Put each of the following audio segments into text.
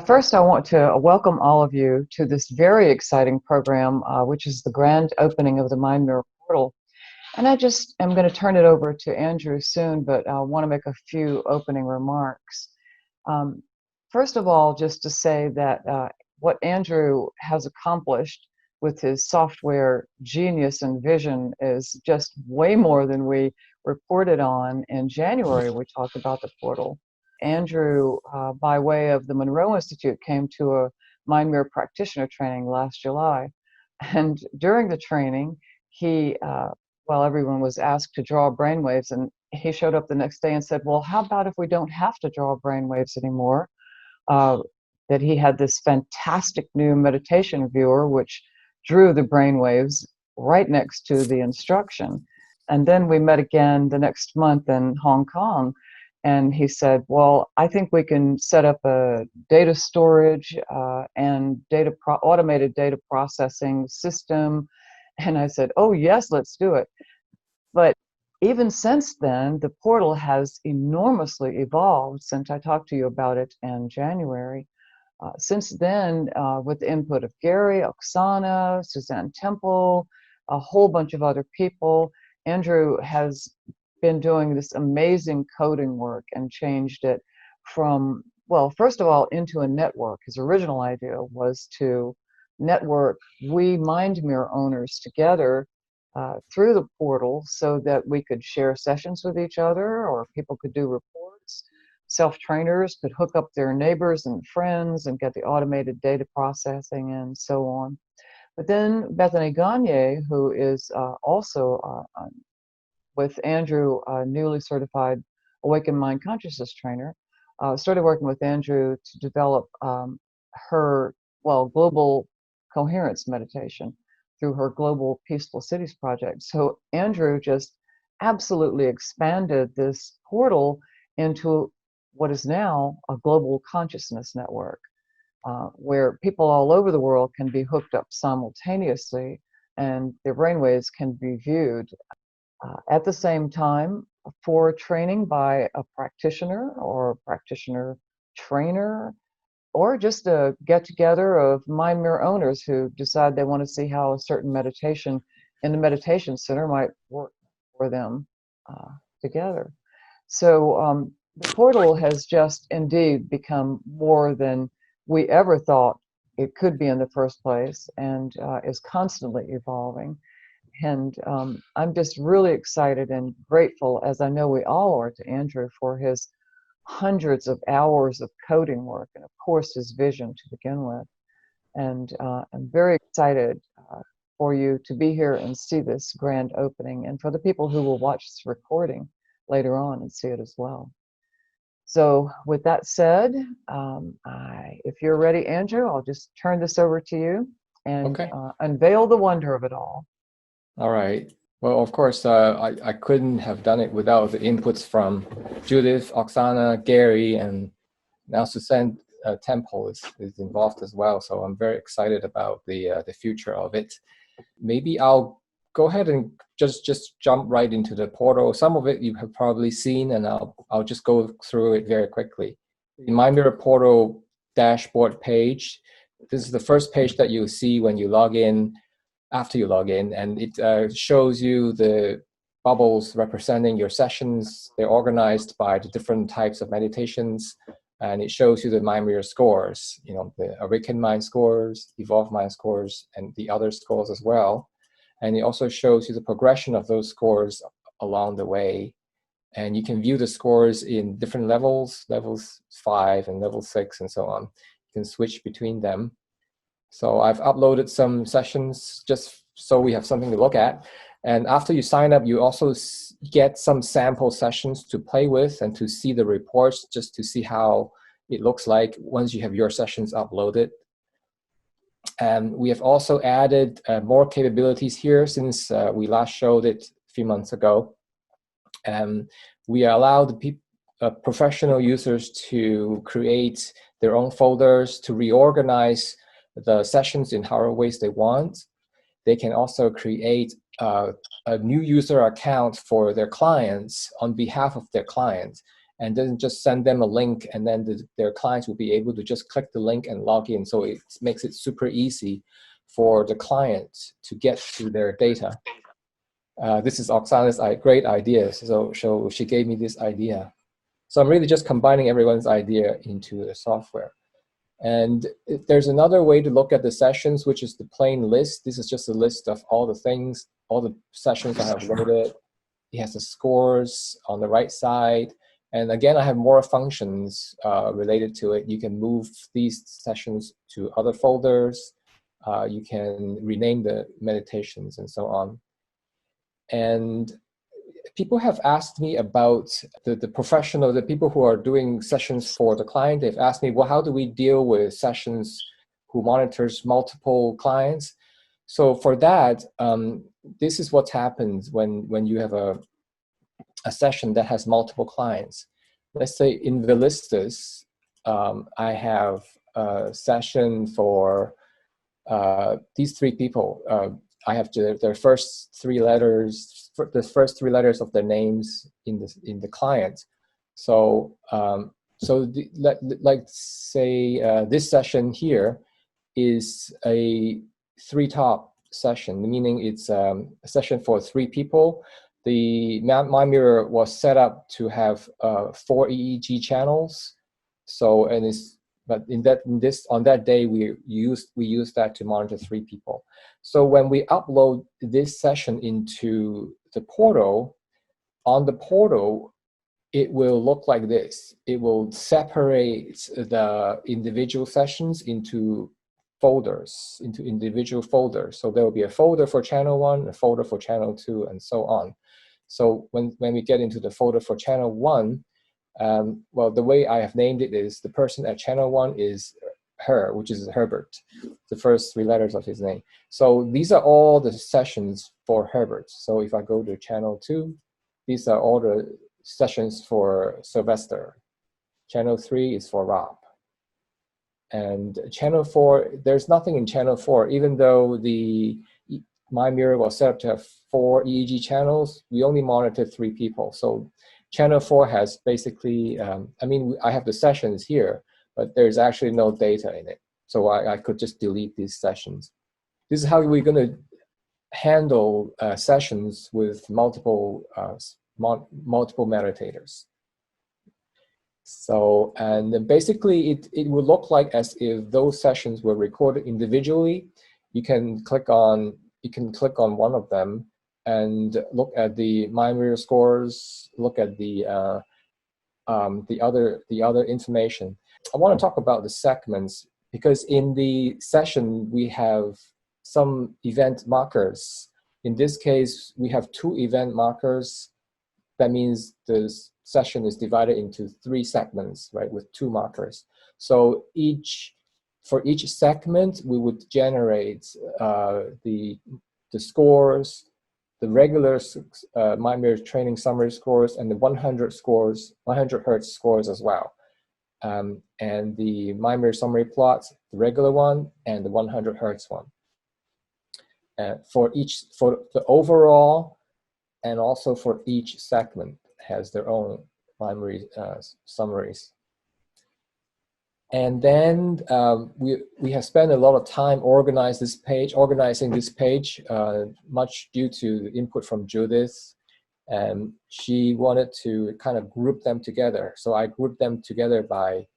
First, I want to welcome all of you to this very exciting program, which is the grand opening of the Mind Mirror portal. And I just am going to turn it over to Andrew soon, but I want to make a few opening remarks. Um, First of all, just to say that what Andrew has accomplished with his software genius and vision is just way more than we reported on in January. We talked about the portal. Andrew, by way of the Monroe Institute, came to a Mind Mirror practitioner training last July. And during the training, he, well, everyone was asked to draw brainwaves, and he showed up the next day and said, well, how about if we don't have to draw brainwaves anymore? That he had this fantastic new meditation viewer, which drew the brainwaves right next to the instruction. And then we met again the next month in Hong Kong. And he said, well, I think we can set up a data storage and automated data processing system. And I said, oh, yes, let's do it. But even since then, the portal has enormously evolved since I talked to you about it in January. Since then, with the input of Gary, Oksana, Suzanne Temple, a whole bunch of other people, Andrew has been doing this amazing coding work and changed it from, well, first of all, into a network. His original idea was to network we Mind Mirror owners together through the portal so that we could share sessions with each other, or people could do reports. Self-trainers could hook up their neighbors and friends and get the automated data processing and so on. But then Bethany Gagne, who is also with Andrew, newly certified Awakened Mind Consciousness trainer, started working with Andrew to develop her, well, global coherence meditation through her Global Peaceful Cities project. So Andrew just absolutely expanded this portal into what is now a global consciousness network, where people all over the world can be hooked up simultaneously and their brainwaves can be viewed at the same time for training by a practitioner or a practitioner trainer, or just a get together of Mind Mirror owners who decide they want to see how a certain meditation in the meditation center might work for them together. So the portal has just indeed become more than we ever thought it could be in the first place, and is constantly evolving. And I'm just really excited and grateful, as I know we all are, to Andrew for his hundreds of hours of coding work, and of course his vision to begin with. And I'm very excited for you to be here and see this grand opening, and for the people who will watch this recording later on and see it as well. So with that said, if you're ready, Andrew, I'll just turn this over to you and unveil the wonder of it all. All right. Well, of course, I couldn't have done it without the inputs from Judith, Oksana, Gary, and now Suzanne Temple is involved as well. So I'm very excited about the future of it. Maybe I'll go ahead and just jump right into the portal. Some of it you have probably seen, and I'll just go through it very quickly. The Mind Mirror portal dashboard page. This is the first page that you'll see when you log in. After you log in, and it shows you the bubbles representing your sessions. They're organized by the different types of meditations, and it shows you the Mind Mirror scores, you know, the Awakened Mind scores, Evolved Mind scores, and the other scores as well. And it also shows you the progression of those scores along the way. And you can view the scores in different levels, levels 5 and level 6 and so on. You can switch between them. So I've uploaded some sessions just so we have something to look at. And after you sign up, you also get some sample sessions to play with and to see the reports, just to see how it looks like once you have your sessions uploaded. And we have also added more capabilities here since we last showed it a few months ago. We allow the professional users to create their own folders, to reorganize the sessions in however ways they want. They can also create a new user account for their clients on behalf of their clients. and then just send them a link, and then their clients will be able to just click the link and log in. So it makes it super easy for the client to get to their data. This is Oksana's great idea. So she gave me this idea. So I'm really just combining everyone's idea into the software. And there's another way to look at the sessions, which is the plain list. This is just a list of all the things, all the sessions I have loaded. It has the scores on the right side. And again, I have more functions related to it. You can move these sessions to other folders. You can rename the meditations and so on. And people have asked me about the professional, the people who are doing sessions for the client. They've asked me, well, how do we deal with sessions who monitors multiple clients? So for that, this is what happens when you have a session that has multiple clients. Let's say in the listas, I have a session for these three people. I have their first three letters, the first three letters of their names in the client. So let's say this session here is a 3-top session, meaning it's a session for 3 people. The Mind Mirror was set up to have 4 EEG channels. So on that day we used that to monitor 3 people. So when we upload this session into the portal, on the portal it will look like this. It will separate the individual sessions into folders, into individual folders. So there will be a folder for channel 1, a folder for channel 2, and so on. So when we get into the folder for channel 1, well, the way I have named it is the person at channel 1 is her, which is Herbert, the first 3 letters of his name. So these are all the sessions for Herbert. So if I go to channel 2, these are all the sessions for Sylvester. Channel 3 is for Rob. And channel 4, there's nothing in channel 4, even though the Mind Mirror was set up to have 4 EEG channels, we only monitored 3 people. So channel 4 has basically, I mean, I have the sessions here, but there's actually no data in it. So I could just delete these sessions. This is how we're going to handle sessions with multiple meditators. So, and then basically it will look like as if those sessions were recorded individually. You can click on one of them and look at the Mind Mirror scores, look at the other information. I want to talk about the segments because in the session we have some event markers. In this case, we have 2 event markers. That means the session is divided into 3 segments, right, with 2 markers. So for each segment, we would generate the scores, the regular Mind Mirror training summary scores, and the 100 Hertz scores as well. And the Mind Mirror summary plots, the regular one and the 100 Hertz one. For the overall and also for each segment has their own Mind Mirror summaries. And then we have spent a lot of time organizing this page, much due to input from Judith. And she wanted to kind of group them together. So I grouped them together by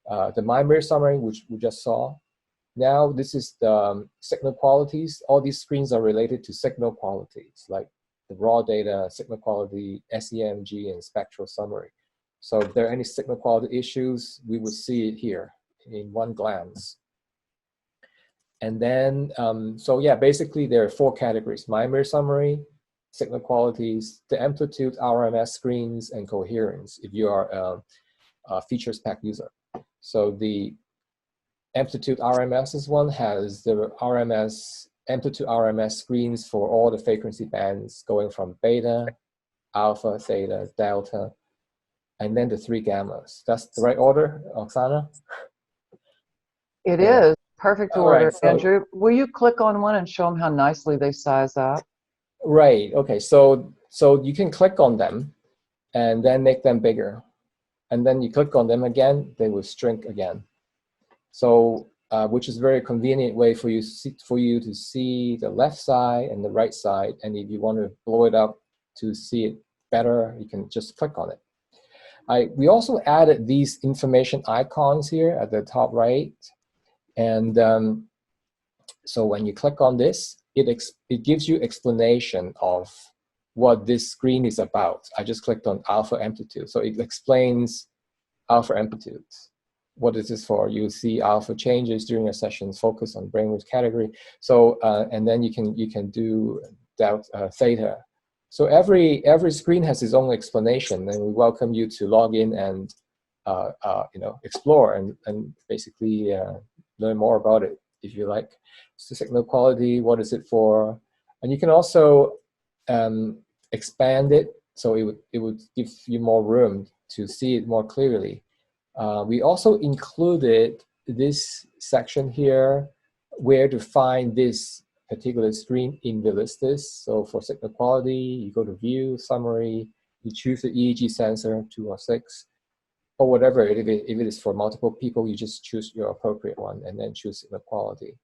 the Mind Mirror summary, which we just saw. Now this is the signal qualities. All these screens are related to signal qualities, like the raw data, signal quality, SEMG, and spectral summary. So if there are any signal quality issues, we would see it here in one glance. And then, so yeah, basically there are 4 categories: Mind Mirror summary, signal qualities, the amplitude RMS screens, and coherence if you are a features pack user. So the amplitude RMS one has the amplitude RMS screens for all the frequency bands going from beta, alpha, theta, delta, and then the 3 gammas. That's the right order, Oksana? It is. Perfect order, right, so, Andrew. Will you click on one and show them how nicely they size up? Right, okay, so you can click on them and then make them bigger. and then you click on them again, they will shrink again. So, which is a very convenient way for you to see the left side and the right side. And if you want to blow it up to see it better, you can just click on it. We also added these information icons here at the top right. And so when you click on this, it gives you explanation of what this screen is about. I just clicked on alpha amplitude. So it explains alpha amplitude. What is this for? You see alpha changes during a session, focus on brainwave category. So, and then you can do theta. So every screen has its own explanation, and we welcome you to log in and explore and basically learn more about it if you like. So signal quality, what is it for? And you can also expand it, so it would give you more room to see it more clearly. We also included this section here where to find this particular screen in the listus. So for signal quality, you go to View, Summary, you choose the EEG sensor, 2 or 6, or whatever. If it is for multiple people, you just choose your appropriate one and then choose signal quality.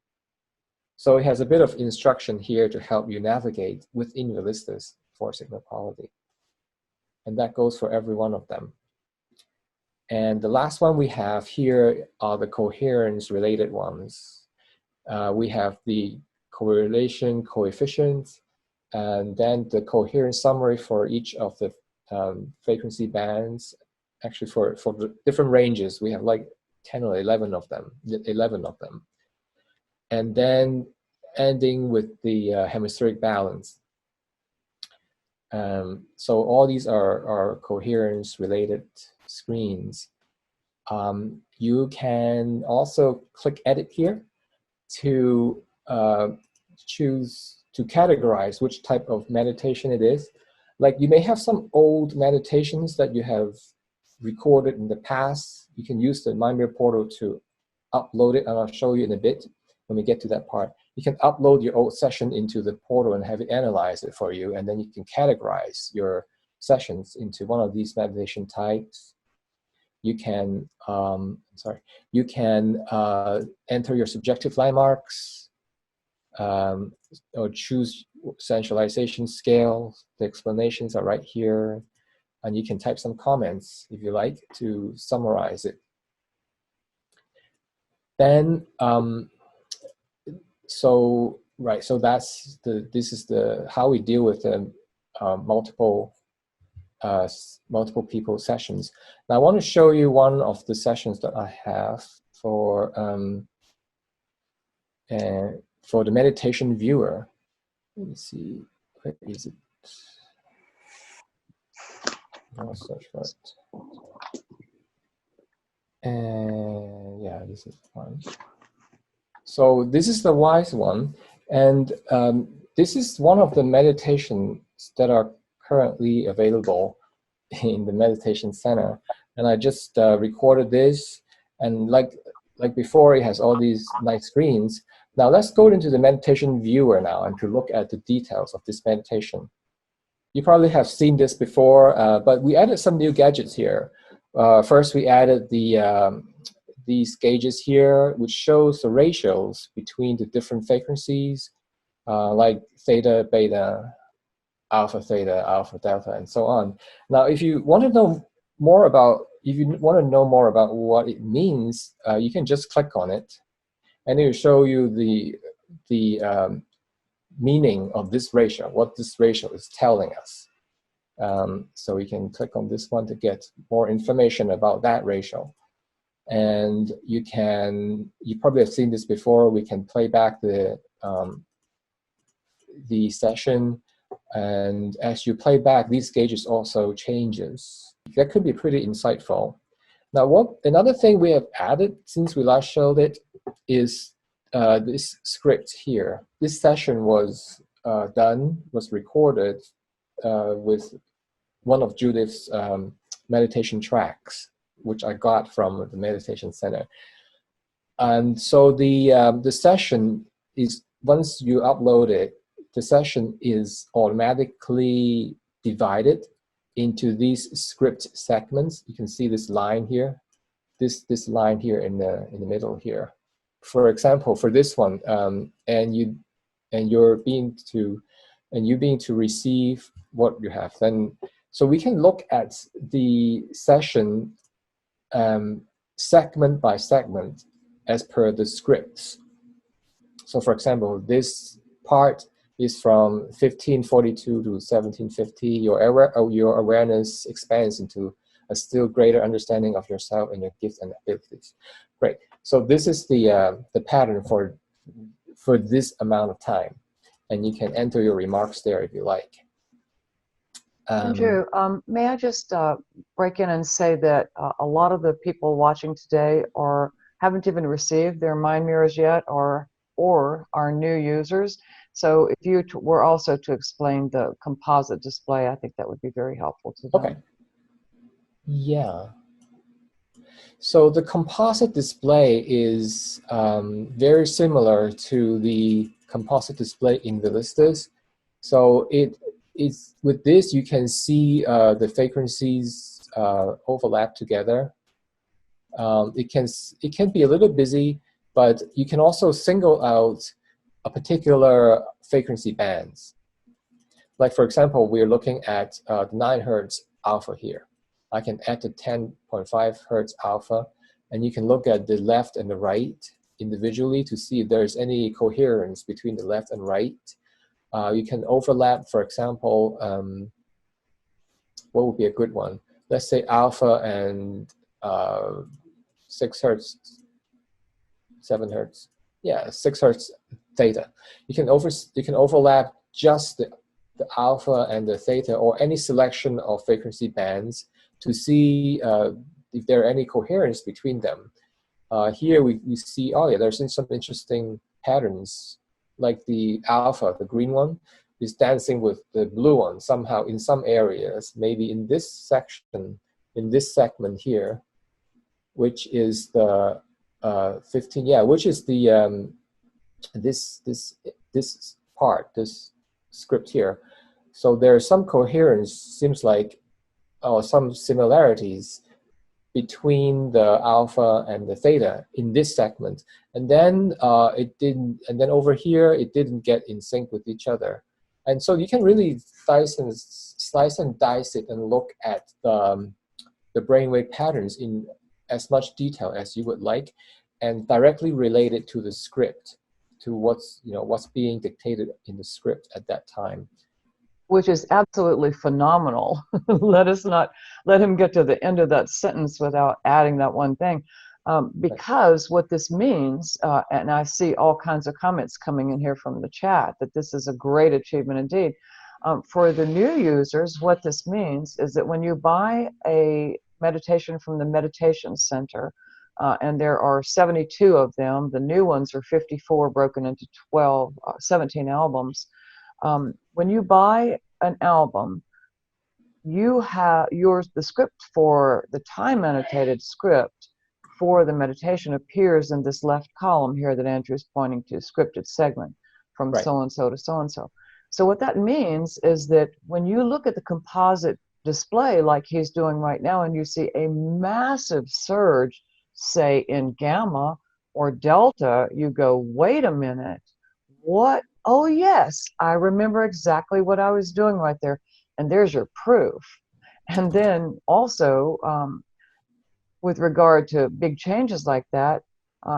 So it has a bit of instruction here to help you navigate within the listus for signal quality. And that goes for every one of them. And the last one we have here are the coherence related ones. We have the correlation coefficient, and then the coherence summary for each of the frequency bands. Actually, for the different ranges, we have like 10 or 11 of them. And then ending with the hemispheric balance. So all these are coherence related screens. You can also click edit here to choose to categorize which type of meditation it is. Like you may have some old meditations that you have recorded in the past. You can use the Mind Mirror portal to upload it, and I'll show you in a bit when we get to that part. You can upload your old session into the portal and have it analyze it for you, and then you can categorize your sessions into one of these meditation types. You can, you can enter your subjective landmarks, or choose centralization scale. The explanations are right here, and you can type some comments if you like to summarize it. Then, so that's this is how we deal with the multiple people sessions. Now I want to show you one of the sessions that I have for the meditation viewer. Let me see, where is it? I'll search for it. And yeah, this is one. So this is the WISE one, and this is one of the meditations that are currently available in the meditation center. And I just recorded this, and like before, it has all these nice screens. Now let's go into the meditation viewer now and to look at the details of this meditation. You probably have seen this before, but we added some new gadgets here. First, we added these gauges here, which shows the ratios between the different frequencies, like theta, beta, alpha, theta, alpha, delta, and so on. Now, if you want to know more about, what it means, you can just click on it, and it will show you the meaning of this ratio, what this ratio is telling us. So we can click on this one to get more information about that ratio. And you probably have seen this before. We can play back the session, and as you play back, these gauges also changes. That could be pretty insightful. Now, another thing we have added since we last showed it is this script here. This session was recorded with one of Judith's meditation tracks, which I got from the meditation center. And so the session is, once you upload it, the session is automatically divided into these script segments. You can see this line here, this line here in the middle here. For example, for this one, you being to receive what you have, then so we can look at the session segment by segment as per the scripts. So for example, this part is from 1542 to 1750. Your awareness expands into a still greater understanding of yourself and your gifts and abilities. Great. So this is the pattern for this amount of time, and you can enter your remarks there if you like. Andrew, may I just break in and say that a lot of the people watching today haven't even received their mind mirrors yet, or are new users. So if you were also to explain the composite display, I think that would be very helpful to them. Okay. Yeah. So the composite display is very similar to the composite display in the listas. So it's with this you can see the frequencies overlap together. It can be a little busy, but you can also single out a particular frequency bands. Like for example, we're looking at the 9 Hertz alpha here. I can add the 10.5 Hertz alpha, and you can look at the left and the right individually to see if there's any coherence between the left and right. You can overlap, for example, what would be a good one? Let's say alpha and 6 Hertz, 7 Hertz. Yeah, 6 Hertz theta. You can overlap just the alpha and the theta, or any selection of frequency bands, to see if there are any coherence between them. Here we see, oh yeah, there's some interesting patterns, like the alpha, the green one, is dancing with the blue one somehow in some areas, maybe in this section, in this segment here, which is the 15, yeah, which is the this part, this script here. So there's some coherence, seems like, some similarities between the alpha and the theta in this segment, and then it didn't, and then over here it didn't get in sync with each other. And so you can really slice and dice it and look at the brainwave patterns in as much detail as you would like, and directly relate it to the script, to what's being dictated in the script at that time. Which is absolutely phenomenal. Let us not let him get to the end of that sentence without adding that one thing. Because what this means, and I see all kinds of comments coming in here from the chat, that this is a great achievement indeed. For the new users, what this means is that when you buy a meditation from the Meditation Center, and there are 72 of them, the new ones are 54 broken into 17 albums. When you buy an album, you have the script for the time annotated script for the meditation appears in this left column here that Andrew is pointing to, scripted segment from so-and-so to so-and-so. So what that means is that when you look at the composite display like he's doing right now, and you see a massive surge, say in gamma or delta, you go, wait a minute, what? Oh yes, I remember exactly what I was doing right there. And there's your proof. And then also, with regard to big changes like that,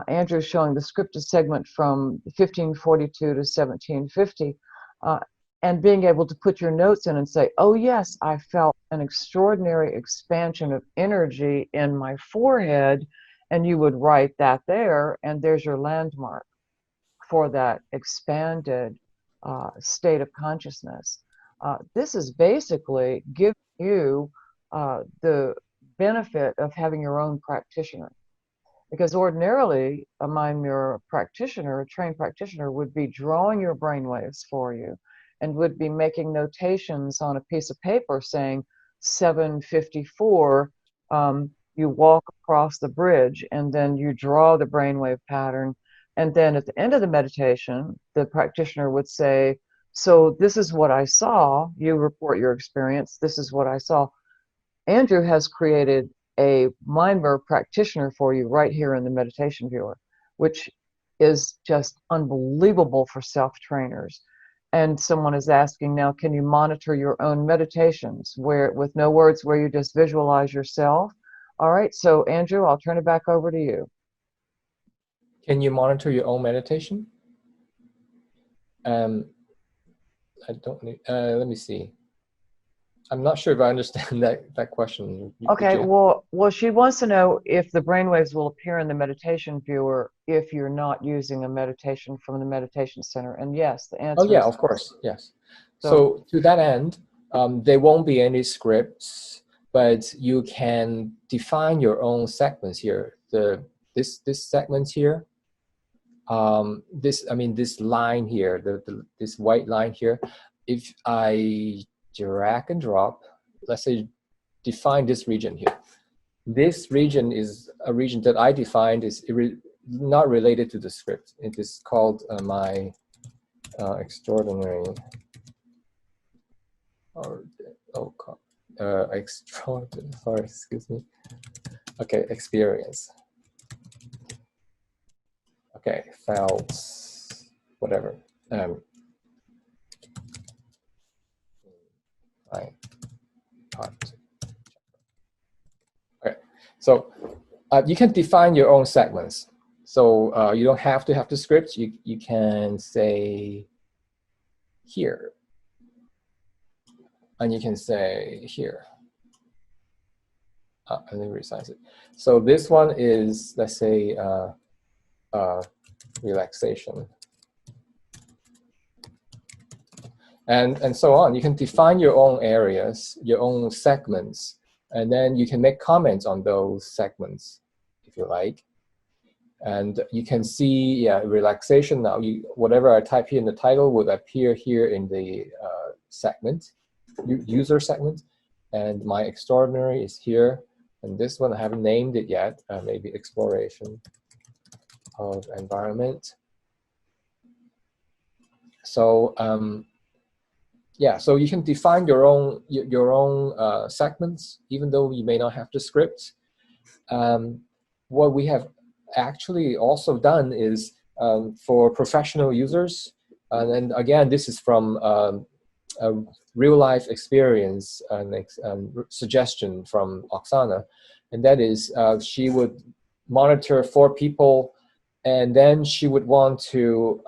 Andrew's showing the scripted segment from 1542 to 1750, and being able to put your notes in and say, oh yes, I felt an extraordinary expansion of energy in my forehead, and you would write that there, and there's your landmark for that expanded state of consciousness. This is basically giving you the benefit of having your own practitioner. Because ordinarily, a mind mirror practitioner, a trained practitioner, would be drawing your brainwaves for you and would be making notations on a piece of paper saying 754, you walk across the bridge, and then you draw the brainwave pattern. And then at the end of the meditation, the practitioner would say, So this is what I saw. You report your experience. This is what I saw. Andrew has created a Mind Mirror practitioner for you right here in the meditation viewer, which is just unbelievable for self-trainers. And someone is asking now, can you monitor your own meditations where with no words, where you just visualize yourself? All right, so Andrew, I'll turn it back over to you. Can you monitor your own meditation? I don't need, let me see. I'm not sure if I understand that question. Okay, well, she wants to know if the brainwaves will appear in the meditation viewer if you're not using a meditation from the meditation center. And yes, the answer Oh yeah, is of course, yes. so So to that end, there won't be any scripts, but you can define your own segments here. This segment here, this line here, this white line here. If I drag and drop, let's say define this region here. This region is a region that I defined is not related to the script. It is called my extraordinary or extraordinary. Sorry, excuse me. Okay, experience. Okay, felt whatever. Right. Okay, so you can define your own segments. So you don't have to have the script. You can say here, and you can say here. Let me resize it. So this one is, let's say, relaxation. And so on. You can define your own areas, your own segments, and then you can make comments on those segments if you like. And you can see, yeah, relaxation now. Whatever I type here in the title would appear here in the segment, user segment. And my extraordinary is here. And this one I haven't named it yet. Maybe exploration of environment. So yeah, so you can define your own segments, even though you may not have the script. What we have actually also done is for professional users, and again, this is from a real-life experience and suggestion from Oksana, and that is she would monitor 4 people, and then she would want to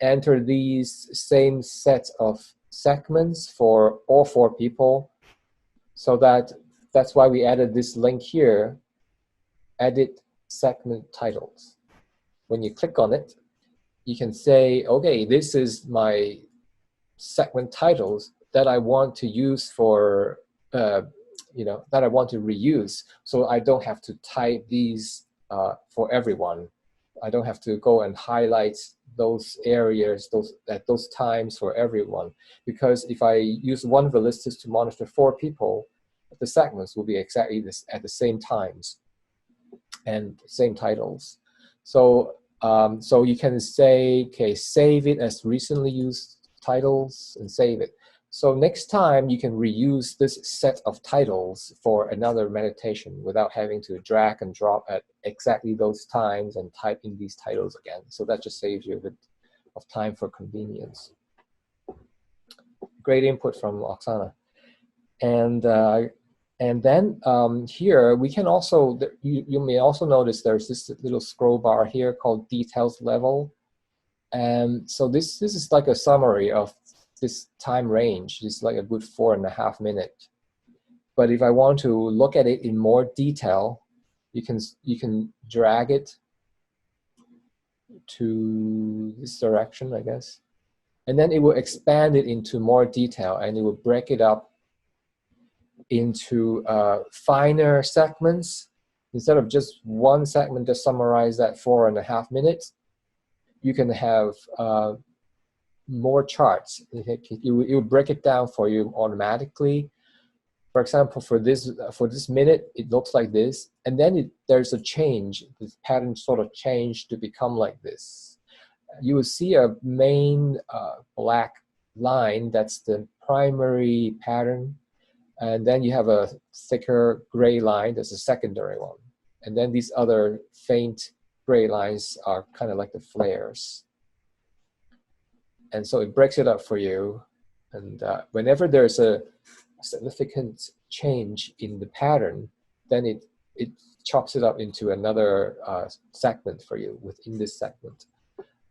enter these same set of segments for all 4 people. So that's why we added this link here, edit segment titles. When you click on it, you can say, okay, this is my segment titles that I want to use for, that I want to reuse. So I don't have to type these for everyone. I don't have to go and highlight those areas at those times for everyone. Because if I use one Velistis to monitor 4 people, the segments will be exactly at the same times and same titles. So so you can say, okay, save it as recently used titles and save it. So next time you can reuse this set of titles for another meditation without having to drag and drop at exactly those times and type in these titles again. So that just saves you a bit of time for convenience. Great input from Oksana. And then here we can also, you may also notice there's this little scroll bar here called details level. And so this is like a summary of this time range. It's like a good 4.5 minutes. But if I want to look at it in more detail, you can drag it to this direction, I guess. And then it will expand it into more detail, and it will break it up into finer segments. Instead of just one segment to summarize that 4.5 minutes, you can have more charts. It will break it down for you automatically. For example, for this minute, it looks like this, and then there's a change. The pattern sort of changed to become like this. You will see a main black line, that's the primary pattern. And then you have a thicker gray line, that's a secondary one. And then these other faint gray lines are kind of like the flares. And so it breaks it up for you. And whenever there's a significant change in the pattern, then it chops it up into another segment for you within this segment.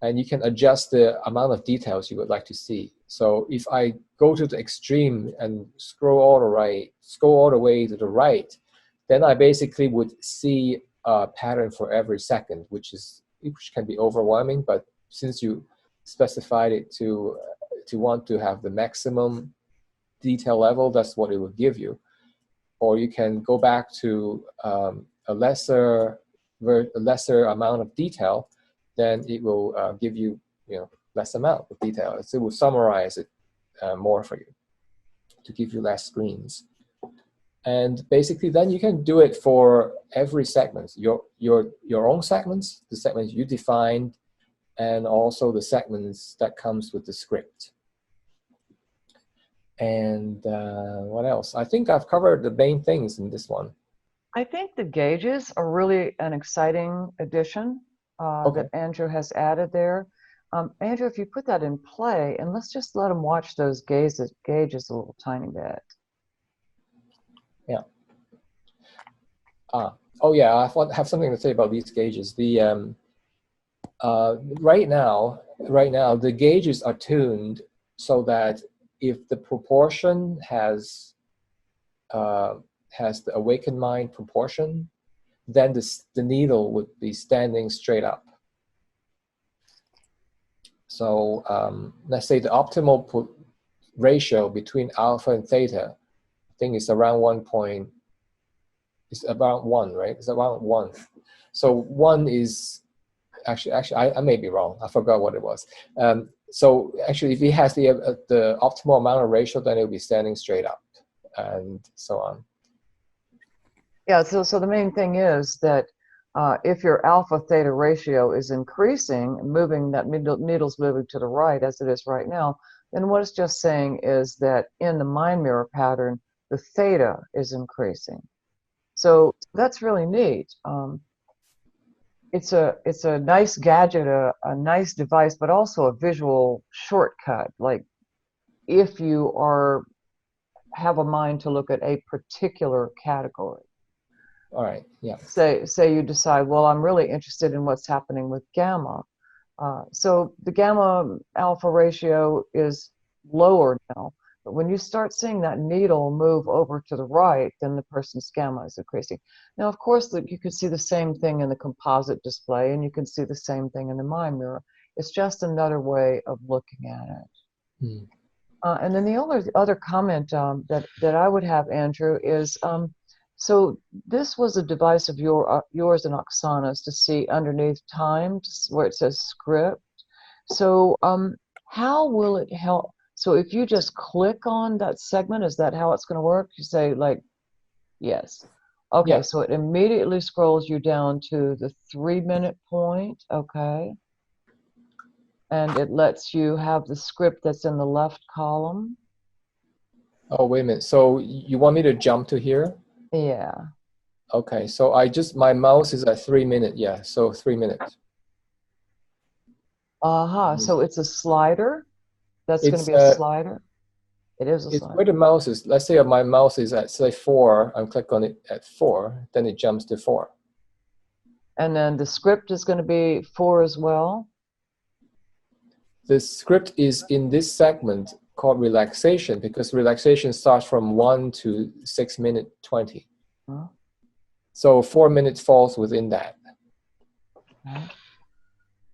And you can adjust the amount of details you would like to see. So if I go to the extreme and scroll all the way to the right, then I basically would see a pattern for every second, which can be overwhelming. But since you specified it to want to have the maximum detail level, that's what it will give you. Or you can go back to a lesser amount of detail, then it will give you, less amount of detail. It will summarize it more for you to give you less screens. And basically, then you can do it for every segment, your own segments, the segments you defined, and also the segments that comes with the script. And what else? I think I've covered the main things in this one. I think the gauges are really an exciting addition that Andrew has added there. Andrew, if you put that in play, and let's just let them watch those gauges a little tiny bit. Yeah. Oh yeah, I have something to say about these gauges. The right now the gauges are tuned so that if the proportion has the awakened mind proportion, then the needle would be standing straight up. So let's say the optimal ratio between alpha and theta, I think is around 1, right? It's around 1. So 1 is actually I may be wrong. I forgot what it was. So actually, if it has the optimal amount of ratio, then it will be standing straight up, and so on. Yeah. So the main thing is that if your alpha theta ratio is increasing, moving that needle's moving to the right as it is right now, then what it's just saying is that in the mind mirror pattern, the theta is increasing. So that's really neat. It's a nice gadget, a nice device, but also a visual shortcut. Like if you have a mind to look at a particular category. All right. Yeah. Say you decide, well, I'm really interested in what's happening with gamma. So the gamma alpha ratio is lower now. But when you start seeing that needle move over to the right, then the person's gamma is increasing. Now, of course, you can see the same thing in the composite display, and you can see the same thing in the mind mirror. It's just another way of looking at it. Hmm. And then the other comment that I would have, Andrew, is so this was a device of yours and Oksana's to see underneath time where it says script. So how will it help? So if you just click on that segment, is that how it's going to work? You say like, yes. Okay, yeah. So it immediately scrolls you down to the 3-minute point. Okay. And it lets you have the script that's in the left column. Oh, wait a minute. So you want me to jump to here? Yeah. Okay, so my mouse is at 3 minutes. Yeah, so 3 minutes. So it's a slider? That's going to be a slider? It is a slider. Where the mouse is, let's say my mouse is at, say, 4. I'm click on it at 4, then it jumps to 4. And then the script is going to be 4 as well? The script is in this segment called relaxation, because relaxation starts from 1 to 6 minutes 20. Huh? So 4 minutes falls within that. Okay.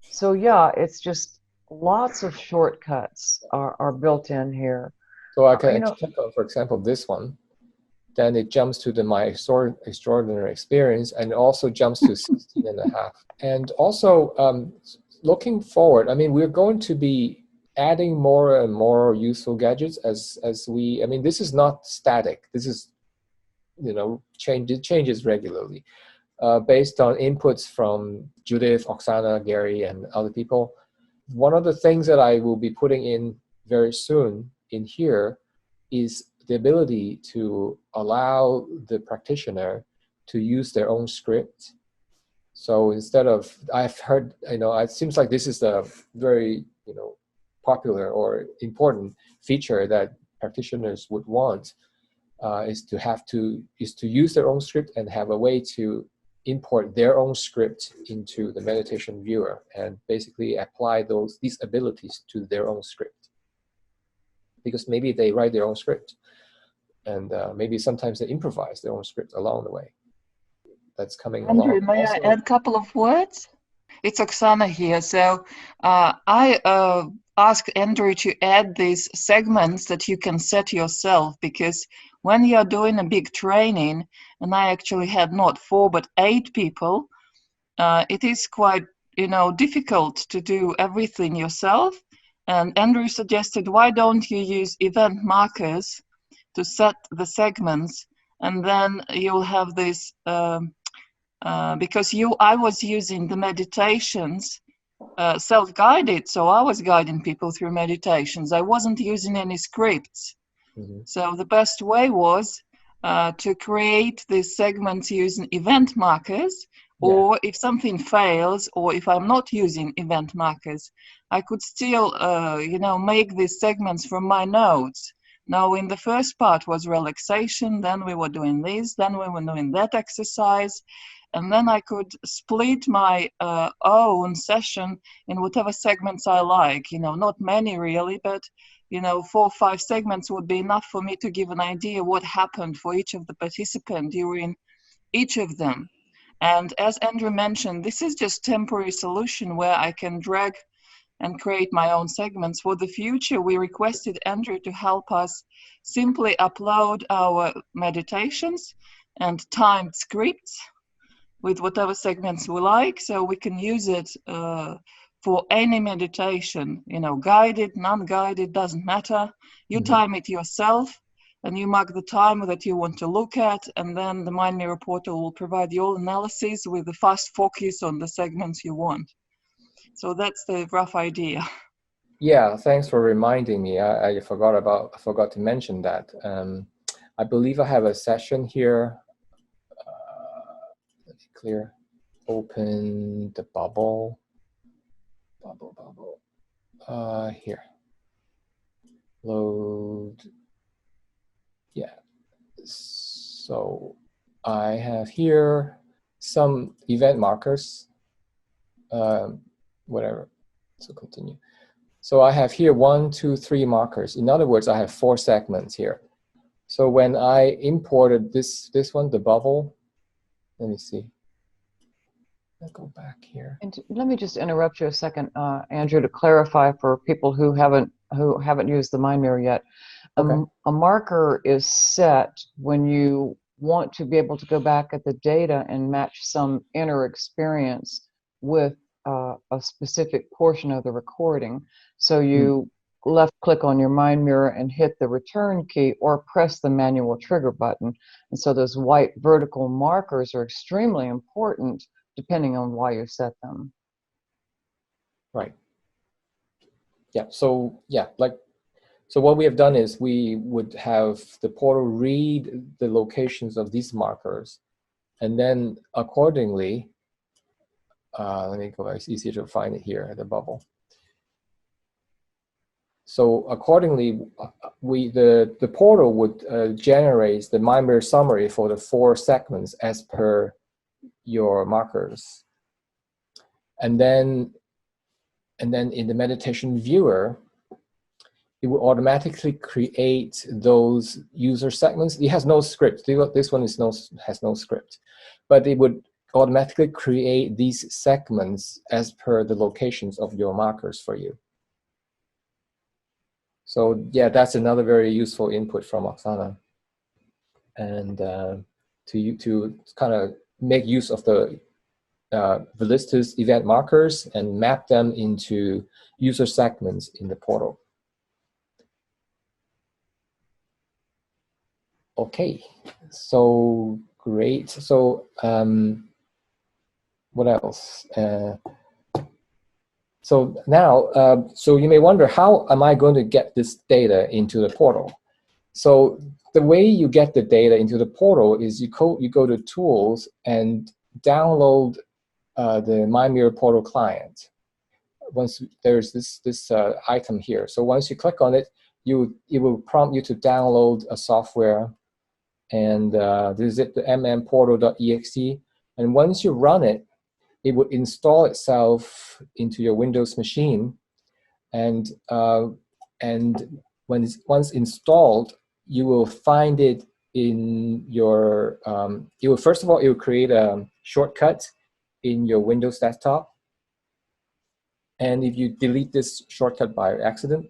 So yeah, it's just lots of shortcuts are built in here. So I can click on, for example, this one. Then it jumps to my extraordinary experience, and it also jumps to 16 and a half. And also, looking forward, I mean, we're going to be adding more and more useful gadgets as we, I mean, this is not static. This is, it changes regularly based on inputs from Judith, Oksana, Gary, and other people. One of the things that I will be putting in very soon in here is the ability to allow the practitioner to use their own script. So instead of, I've heard, it seems like this is a very, popular or important feature that practitioners would want, is to use their own script and have a way to import their own script into the meditation viewer and basically apply these abilities to their own script. Because maybe they write their own script, and maybe sometimes they improvise their own script along the way. That's coming Andrew, along. may I add a couple of words? It's Oksana here. So I asked Andrew to add these segments that you can set yourself, because when you're doing a big training, and I actually had not 4 but 8 people, it is quite difficult to do everything yourself. And Andrew suggested, why don't you use event markers to set the segments, and then you'll have this because I was using the meditations self-guided, so I was guiding people through meditations. I wasn't using any scripts. Mm-hmm. So the best way was to create these segments using event markers, or if something fails, or if I'm not using event markers, I could still make these segments from my notes. Now, in the first part was relaxation, then we were doing this, then we were doing that exercise, and then I could split my own session in whatever segments I like, not many really, but 4 or 5 segments would be enough for me to give an idea what happened for each of the participants during each of them. And as Andrew mentioned, this is just temporary solution where I can drag and create my own segments. For the future, we requested Andrew to help us simply upload our meditations and timed scripts with whatever segments we like, so we can use it for any meditation, guided, non-guided, doesn't matter. You time it yourself, and you mark the time that you want to look at, and then the Mind Mirror portal will provide you all analysis with the fast focus on the segments you want. So that's the rough idea. Yeah, thanks for reminding me. I forgot to mention that. I believe I have a session here. Let me clear. Open the bubble. Here. Load. Yeah. So I have here some event markers. Whatever. So continue. So I have here 1, 2, 3 markers. In other words, I have 4 segments here. So when I imported this one, the bubble, let me see. I'll go back here. And let me just interrupt you a second, Andrew, to clarify for people who haven't used the Mind Mirror yet. Okay. A marker is set when you want to be able to go back at the data and match some inner experience with a specific portion of the recording. So you left click on your Mind Mirror and hit the return key, or press the manual trigger button. And so those white vertical markers are extremely important depending on why you set them. Right. Yeah. So yeah, so what we have done is we would have the portal read the locations of these markers, and then accordingly, let me go. It's easier to find it here at the bubble. So accordingly, the portal would generate the Mind Mirror summary for the 4 segments as per your markers, and then in the meditation viewer, it will automatically create those user segments. It has no script. This one has no script, but it would automatically create these segments as per the locations of your markers for you. So yeah, that's another very useful input from Oksana, and to kind of make use of the Vellistas event markers and map them into user segments in the portal. Okay, so great. So what else? So now, so you may wonder, how am I going to get this data into the portal? So the way you get the data into the portal is you go to Tools and download the Mind Mirror Portal client. Once there's this item here. So once you click on it, it will prompt you to download a software. And this is it, the mmportal.exe. And once you run it, it would install itself into your Windows machine. And once installed, you will find it in your, first of all, it will create a shortcut in your Windows desktop. And if you delete this shortcut by accident,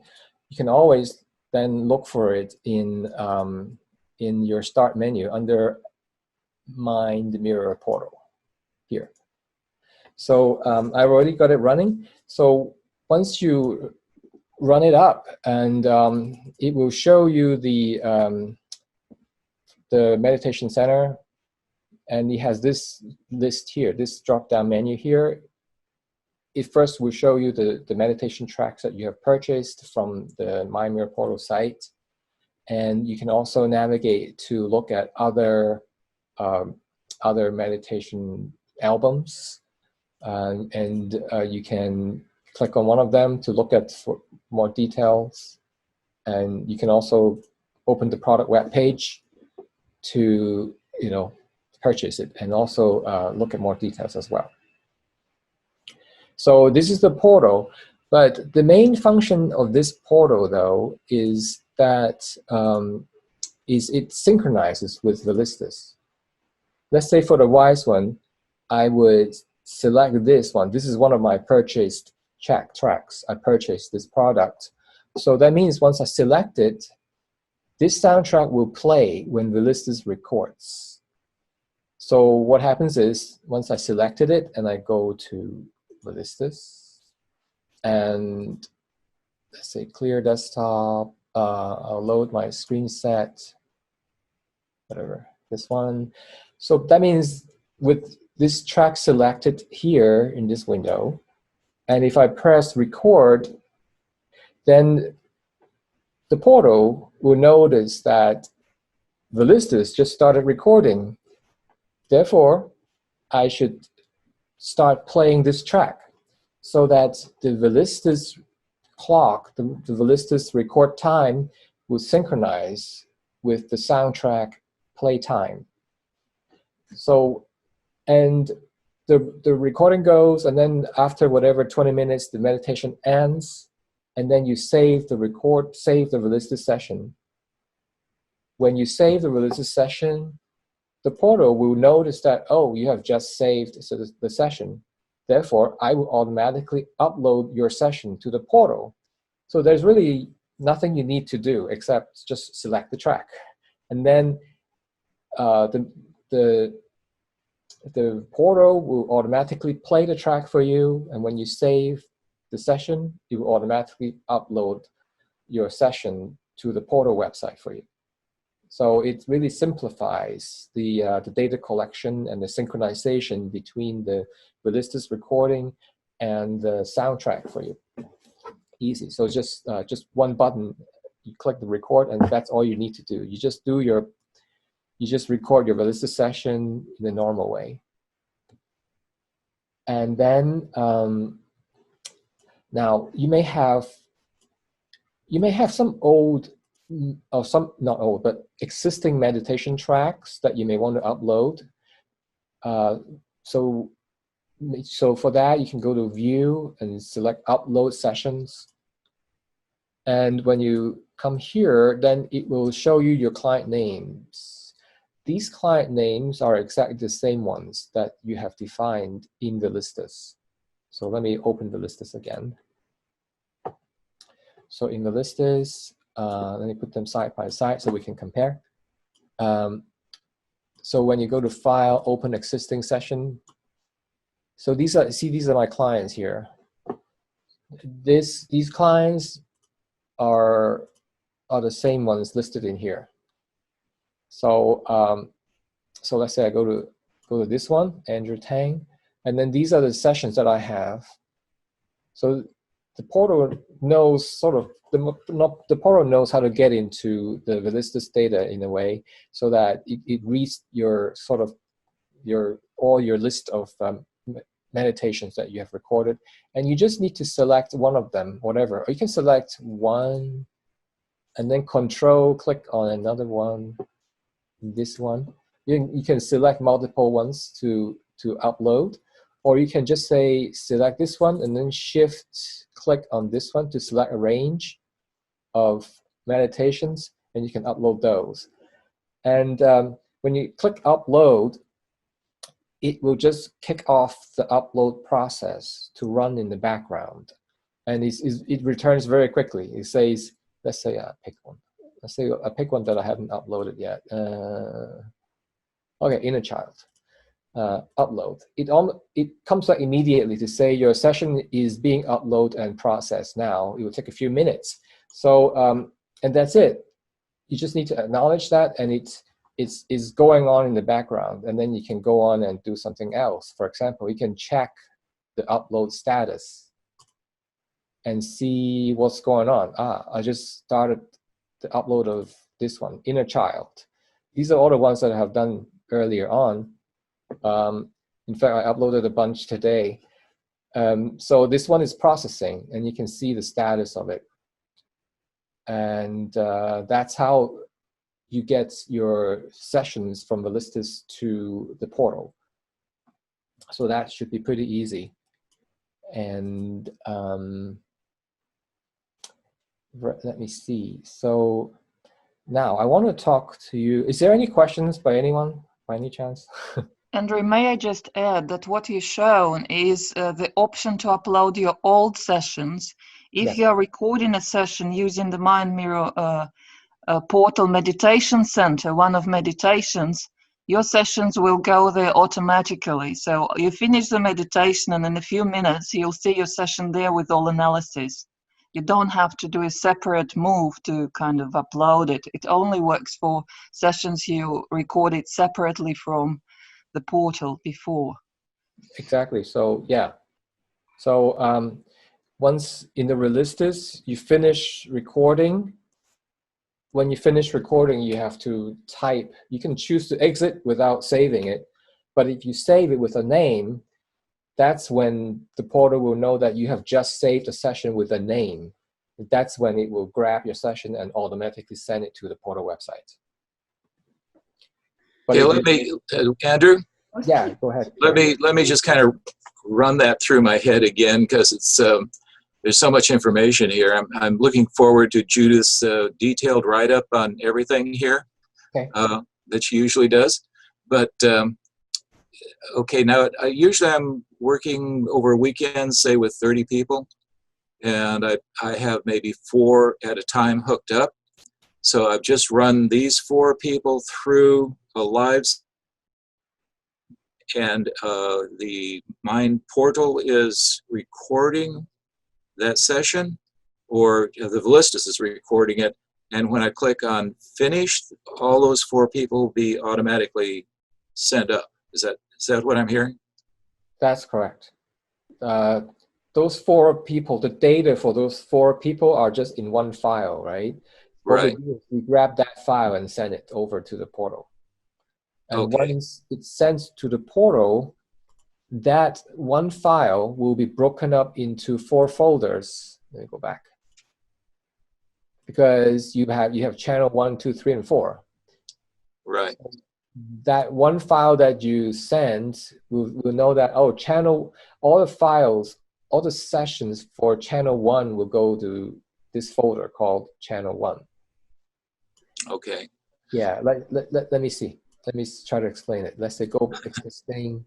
you can always then look for it in your Start menu under Mind Mirror Portal here. So I've already got it running. So once you run it up, and it will show you the meditation center, and it has this list here, this drop-down menu here. It first will show you the meditation tracks that you have purchased from the Mind Mirror Portal site. And you can also navigate to look at other meditation albums. And you can click on one of them to look at more details. And you can also open the product web page to purchase it, and also look at more details as well. So this is the portal, but the main function of this portal, though, is that it synchronizes with the Listus. Let's say for the Wise one, I would select this one. This is one of my purchased tracks. I purchased this product. So that means once I select it, this soundtrack will play when the Listus records. So what happens is, once I selected it and I go to Listus, and let's say clear desktop, I'll load my screen set, whatever, this one. So that means with this track selected here in this window, and if I press record, then the portal will notice that the Listus just started recording. Therefore, I should start playing this track, so that the Listus clock, the Listus record time, will synchronize with the soundtrack play time. So, and the recording goes, and then after whatever 20 minutes, the meditation ends, and then you save the Listus session. When you save the Listus session, the portal will notice that, oh, you have just saved the session. Therefore, I will automatically upload your session to the portal. So there's really nothing you need to do except just select the track. And then the portal will automatically play the track for you. And when you save the session, it will automatically upload your session to the portal website for you. So it really simplifies the data collection and the synchronization between the Listus recording and the soundtrack for you. Easy. So just one button, you click the record, and that's all you need to do. You just record your Listus session in the normal way. And then now you may have some old, or some not old, but existing meditation tracks that you may want to upload. So for that, you can go to View and select Upload Sessions. And when you come here, then it will show you your client names. These client names are exactly the same ones that you have defined in the Listus. So let me open the Listus again. So in the Listus, let me put them side by side so we can compare. So when you go to File, Open Existing Session, so these are my clients here. These clients are the same ones listed in here. So so let's say I go to this one, Andrew Tang, and then these are the sessions that I have. So the portal knows sort of, the portal knows how to get into the Velistis data in a way so that it reads your sort of all your list of meditations that you have recorded, and you just need to select one of them, whatever. Or you can select one and then click on another one, this one. You can select multiple ones to upload, or you can just say select this one and then click on this one to select a range of meditations, and you can upload those. And when you click upload, it will just kick off the upload process to run in the background. And it returns very quickly. It says, let's say I pick one. Let's say I pick one that I haven't uploaded yet. Okay, Inner Child. Upload. It comes up immediately to say your session is being uploaded and processed now. It will take a few minutes. So, and that's it. You just need to acknowledge that, and it's going on in the background, and then you can go on and do something else. For example, you can check the upload status and see what's going on. I just started the upload of this one, Inner Child. These are all the ones that I have done earlier on. In fact, I uploaded a bunch today. So this one is processing, and you can see the status of it. And that's how you get your sessions from Velistis to the portal. So that should be pretty easy. And let me see. So now I want to talk to you. Is there any questions by anyone, by any chance? Andrew, may I just add that what you've shown is the option to upload your old sessions. If Yes. you are recording a session using the Mind Mirror Portal Meditation Center, one of meditations, your sessions will go there automatically. So you finish the meditation, and in a few minutes, you'll see your session there with all analysis. You don't have to do a separate move to kind of upload it. It only works for sessions you recorded separately from the portal before. Exactly. So yeah. So once in the Velistis, you finish recording. When you finish recording, you have to type. You can choose to exit without saving it. But if you save it with a name, that's when the portal will know that you have just saved a session with a name. That's when it will grab your session and automatically send it to the portal website. But okay, let me, Andrew. Yeah, go ahead. Let me just kind of run that through my head again, because it's there's so much information here. I'm looking forward to Judith's detailed write-up on everything here. Okay. That she usually does. But okay, now usually I'm working over weekends, say with 30 people, and I have maybe 4 at a time hooked up. So I've just run these 4 people through a live, and the Mind portal is recording that session, or the Velistis is recording it. And when I click on finish, all those 4 people will be automatically sent up. Is that what I'm hearing? That's correct. Those 4 people, the data for those 4 people are just in one file, right? What Right. we do is we grab that file and send it over to the portal. And Okay. once it's sent to the portal, that one file will be broken up into 4 folders. Let me go back. Because you have channel 1, 2, 3, and 4. Right. That one file that you send will know that, oh, all the files, all the sessions for channel 1 will go to this folder called channel 1. Okay. Yeah, let me see. Let me try to explain it. Let's say go explain.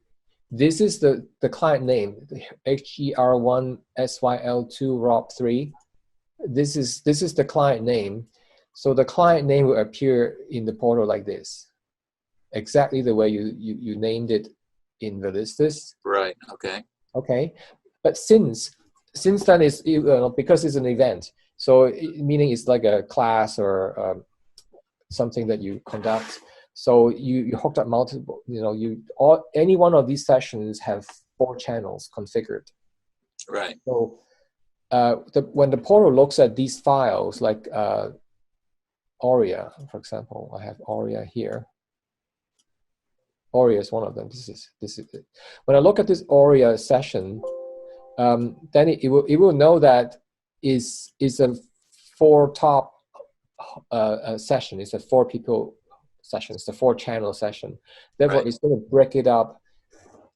This is the client name, HER1SYL2 ROB3. This is the client name. So the client name will appear in the portal like this, exactly the way you named it in Velistis. Right. Okay. Okay, but since then is because it's an event, so meaning it's like a class or something that you conduct. So you hooked up multiple. Any one of these sessions have 4 channels configured. Right. So when the portal looks at these files, like Aurea, for example, I have Aurea here. Aurea is one of them. This is it. When I look at this Aurea session, then it will know that is a 4 top session. It's a 4 people session. It's a 4 channel session. Therefore, it's going to break it up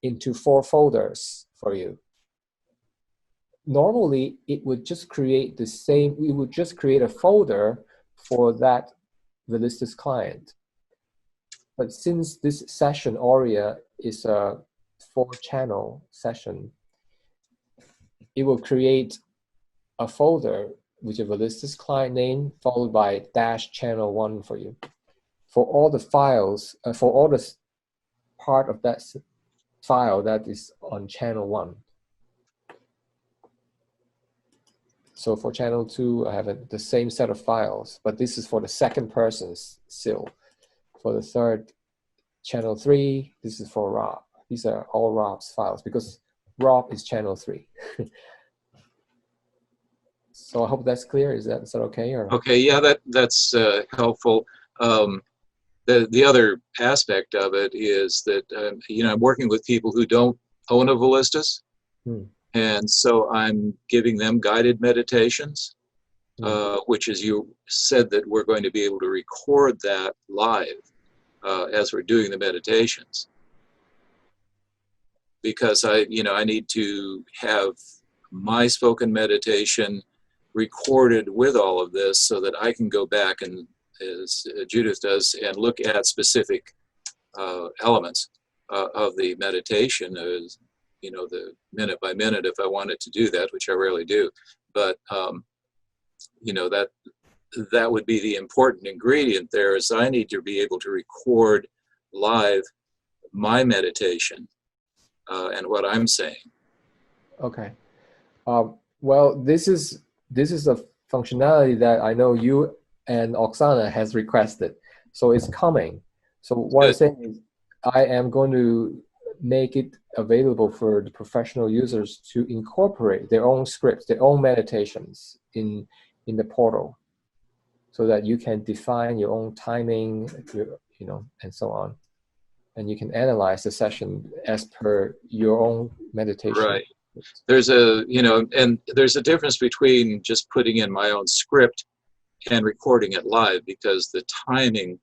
into 4 folders for you. Normally, it would just create the same. It would just create a folder for that Velistis client. But since this session Aurea is a 4-channel session, it will create a folder with your Velistis client name followed by -channel 1 for you. For all the files, for all the part of that file that is on channel 1. So for channel 2, I have the same set of files, but this is for the second person's still. For the third, channel 3, this is for Rob. These are all Rob's files because Rob is channel 3. So I hope that's clear. Is that okay? Or? Okay, yeah, that's helpful. The other aspect of it is that I'm working with people who don't own a Velistis. And so I'm giving them guided meditations, which, as you said, that we're going to be able to record that live as we're doing the meditations. Because I need to have my spoken meditation recorded with all of this so that I can go back and, as Judith does, and look at specific elements of the meditation, as the minute by minute, if I wanted to do that, which I rarely do. But that would be the important ingredient there. Is I need to be able to record live my meditation and what I'm saying. Okay. Well, this is a functionality that I know you and Oksana has requested, so it's coming. So what I'm saying is, I am going to make it available for the professional users to incorporate their own scripts, their own meditations in the portal, so that you can define your own timing, and so on, and you can analyze the session as per your own meditation. Right. There's and there's a difference between just putting in my own script and recording it live, because the timing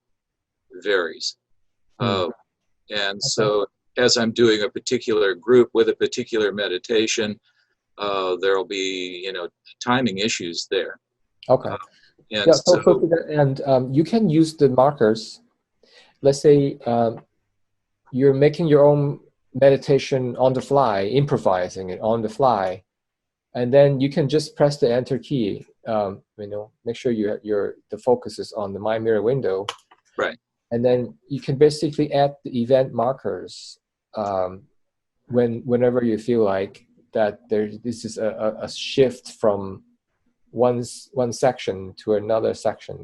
varies. And so as I'm doing a particular group with a particular meditation, there'll be, timing issues there. Okay. And yeah, so you can use the markers. Let's say you're making your own meditation on the fly, improvising it on the fly, and then you can just press the enter key. Make sure the focus is on the Mind Mirror window, right? And then you can basically add the event markers whenever you feel like that this is a shift from one section to another section.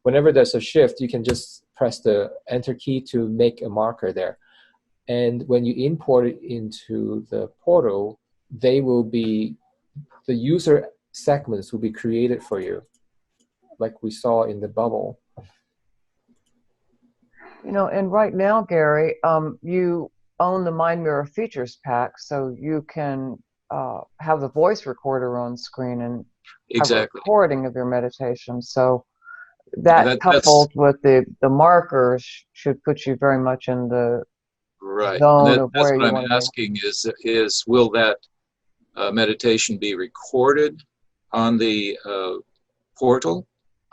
Whenever there's a shift, you can just press the enter key to make a marker there. And when you import it into the portal, the user segments will be created for you, like we saw in the bubble. And right now, Gary, you own the Mind Mirror Features Pack, so you can have the voice recorder on screen and have a recording of your meditation. So that coupled with the markers should put you very much in the zone of where you want to be. That's what I'm asking is will that meditation be recorded on the portal?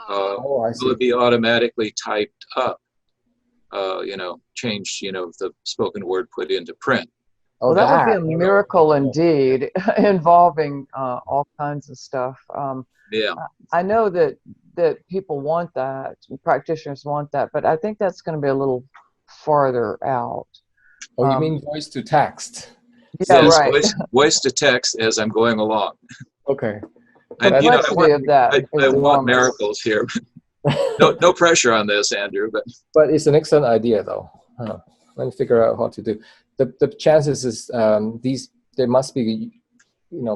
Will it be automatically typed up? Changed, the spoken word put into print. Well, that would be a miracle indeed, involving all kinds of stuff. I know that people want that, practitioners want that, but I think that's going to be a little farther out. Oh, you mean voice to text? Yeah, yes, right. voice to text as I'm going along. Okay. I want miracles here. No pressure on this, Andrew. But it's an excellent idea, though. Let me figure out how to do. The chances is there must be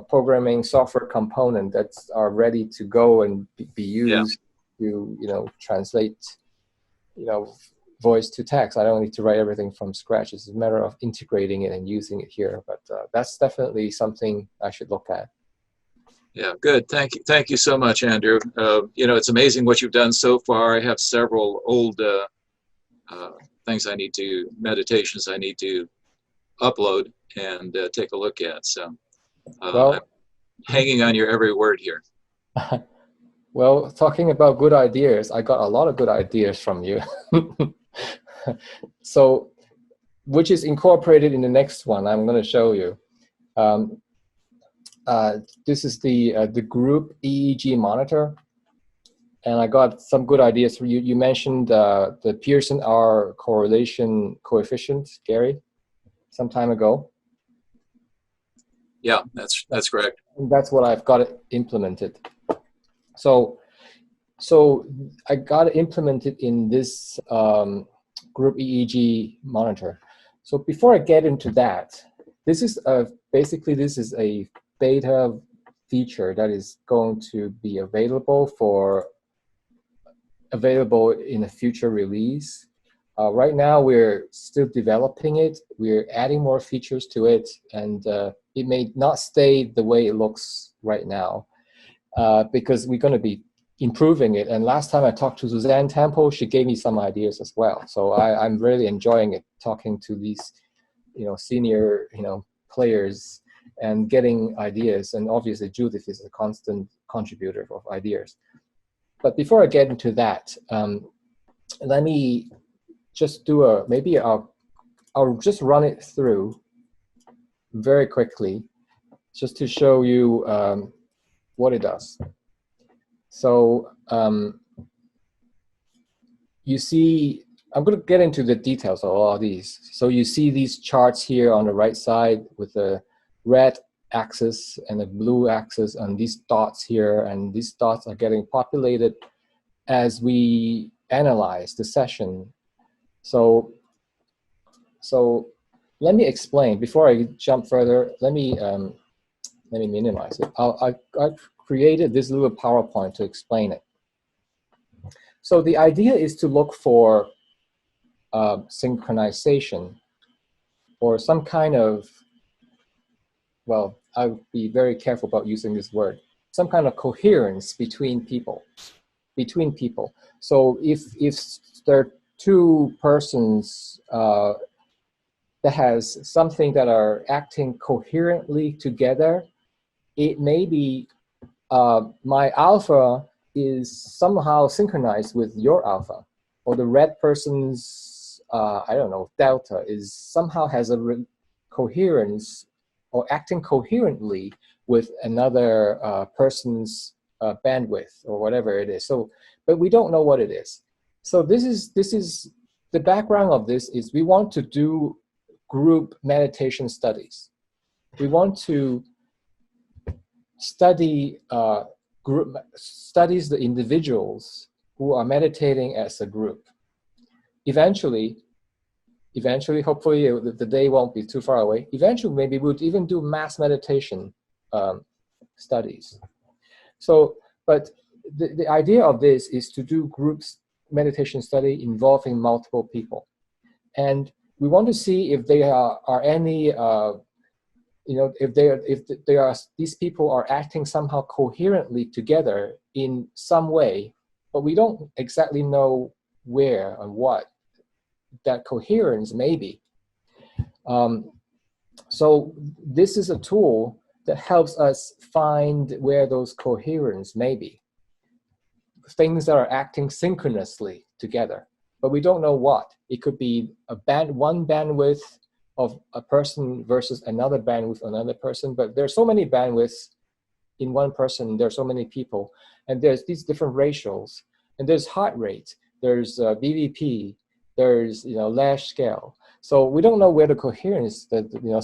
programming software component that's are ready to go and be used to translate voice to text. I don't need to write everything from scratch. It's a matter of integrating it and using it here. But that's definitely something I should look at. Yeah, good. Thank you so much, Andrew. It's amazing what you've done so far. I have several old things meditations I need to upload and take a look at. So I'm hanging on your every word here. Well, talking about good ideas, I got a lot of good ideas from you. So, which is incorporated in the next one I'm going to show you. This is the group EEG monitor, and I got some good ideas for you. You mentioned the Pearson R correlation coefficient, Gary, some time ago. Yeah, that's correct. And that's what I've got it implemented. So I got it implemented in this group EEG monitor. So before I get into that, this is basically this is a beta feature that is going to be available in a future release. Right now we're still developing it. We're adding more features to it, and it may not stay the way it looks right now because we're going to be improving it. And last time I talked to Suzanne Temple, she gave me some ideas as well. So I'm really enjoying it, talking to these, senior, players and getting ideas. And obviously Judith is a constant contributor of ideas. But before I get into that, let me just do I'll just run it through very quickly, just to show you what it does. So you see, I'm going to get into the details of all of these. So you see these charts here on the right side with the red axis and the blue axis and these dots here, and these dots are getting populated as we analyze the session. So let me explain. Before I jump further, let me minimize it. I created this little PowerPoint to explain it. So the idea is to look for synchronization or some kind of, well, I'll be very careful about using this word, some kind of coherence between people. So if there are two persons that has something that are acting coherently together, it may be my alpha is somehow synchronized with your alpha, or the red person's, I don't know, delta is somehow has a coherence or acting coherently with another person's bandwidth or whatever it is. So, but we don't know what it is. So this is the background of this is we want to do group meditation studies. We want to study studies the individuals who are meditating as a group. Eventually, hopefully the day won't be too far away. Eventually, maybe we'll even do mass meditation studies. So, but the idea of this is to do groups meditation study involving multiple people. And we want to see if there are any if these people are acting somehow coherently together in some way, but we don't exactly know where and what that coherence may be. So this is a tool that helps us find where those coherence may be. Things that are acting synchronously together, but we don't know what. It could be one bandwidth of a person versus another bandwidth of another person, but there's so many bandwidths in one person, there's so many people, and there's these different ratios, and there's heart rate, there's BVP, there's Lash scale. So we don't know where the coherence,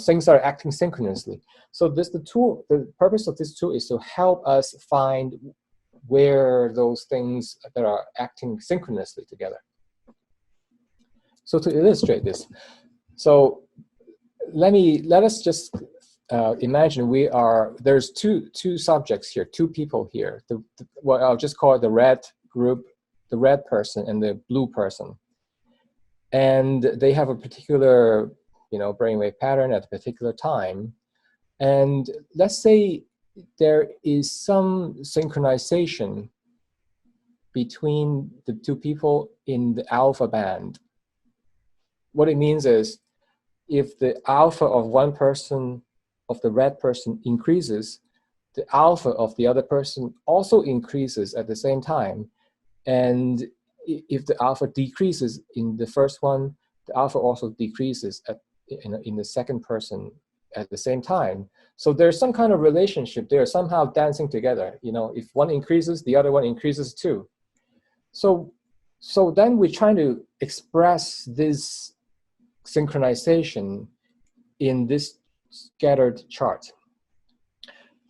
things are acting synchronously. So the purpose of this tool is to help us find where those things that are acting synchronously together. So to illustrate this, so let us just imagine there's two subjects here, two people here. Well, I'll just call it the red group, the red person and the blue person. And they have a particular, brainwave pattern at a particular time. And let's say there is some synchronization between the two people in the alpha band. What it means is, if the alpha of one person, of the red person, increases, the alpha of the other person also increases at the same time. And if the alpha decreases in the first one, the alpha also decreases in the second person at the same time. So there's some kind of relationship. They're somehow dancing together. If one increases, the other one increases too. So then we're trying to express this synchronization in this scattered chart.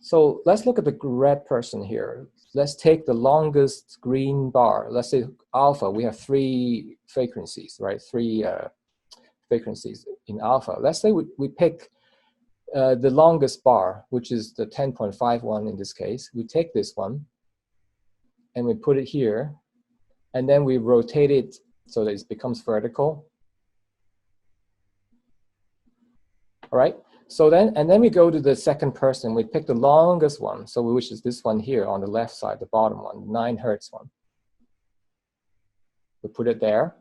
So let's look at the red person here. Let's take the longest green bar. Let's say alpha. We have 3 frequencies, right? 3 frequencies in alpha. Let's say we pick the longest bar, which is the 10.51 in this case. We take this one and we put it here, and then we rotate it so that it becomes vertical. All right. So then we go to the second person. We pick the longest one, which is this one here on the left side, the bottom one, 9 hertz one. We put it there,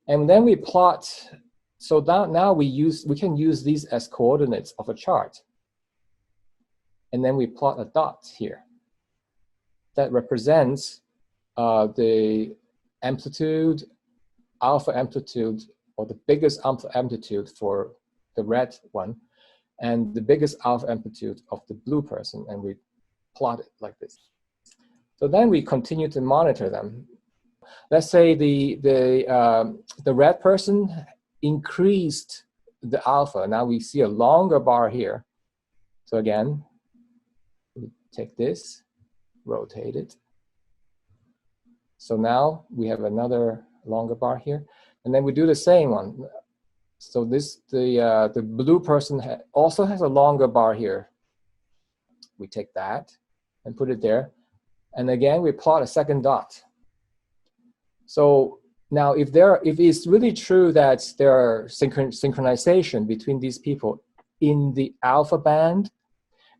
and then we plot. So now we can use these as coordinates of a chart, and then we plot a dot here that represents the amplitude, alpha amplitude, or the biggest alpha amplitude for the red one, and the biggest alpha amplitude of the blue person, and we plot it like this. So then we continue to monitor them. Let's say the red person increased the alpha. Now we see a longer bar here. So again, we take this, rotate it. So now we have another longer bar here, and then we do the same one. So the blue person also has a longer bar here. We take that and put it there, and again we plot a second dot. So now if it's really true that there are synchronization between these people in the alpha band,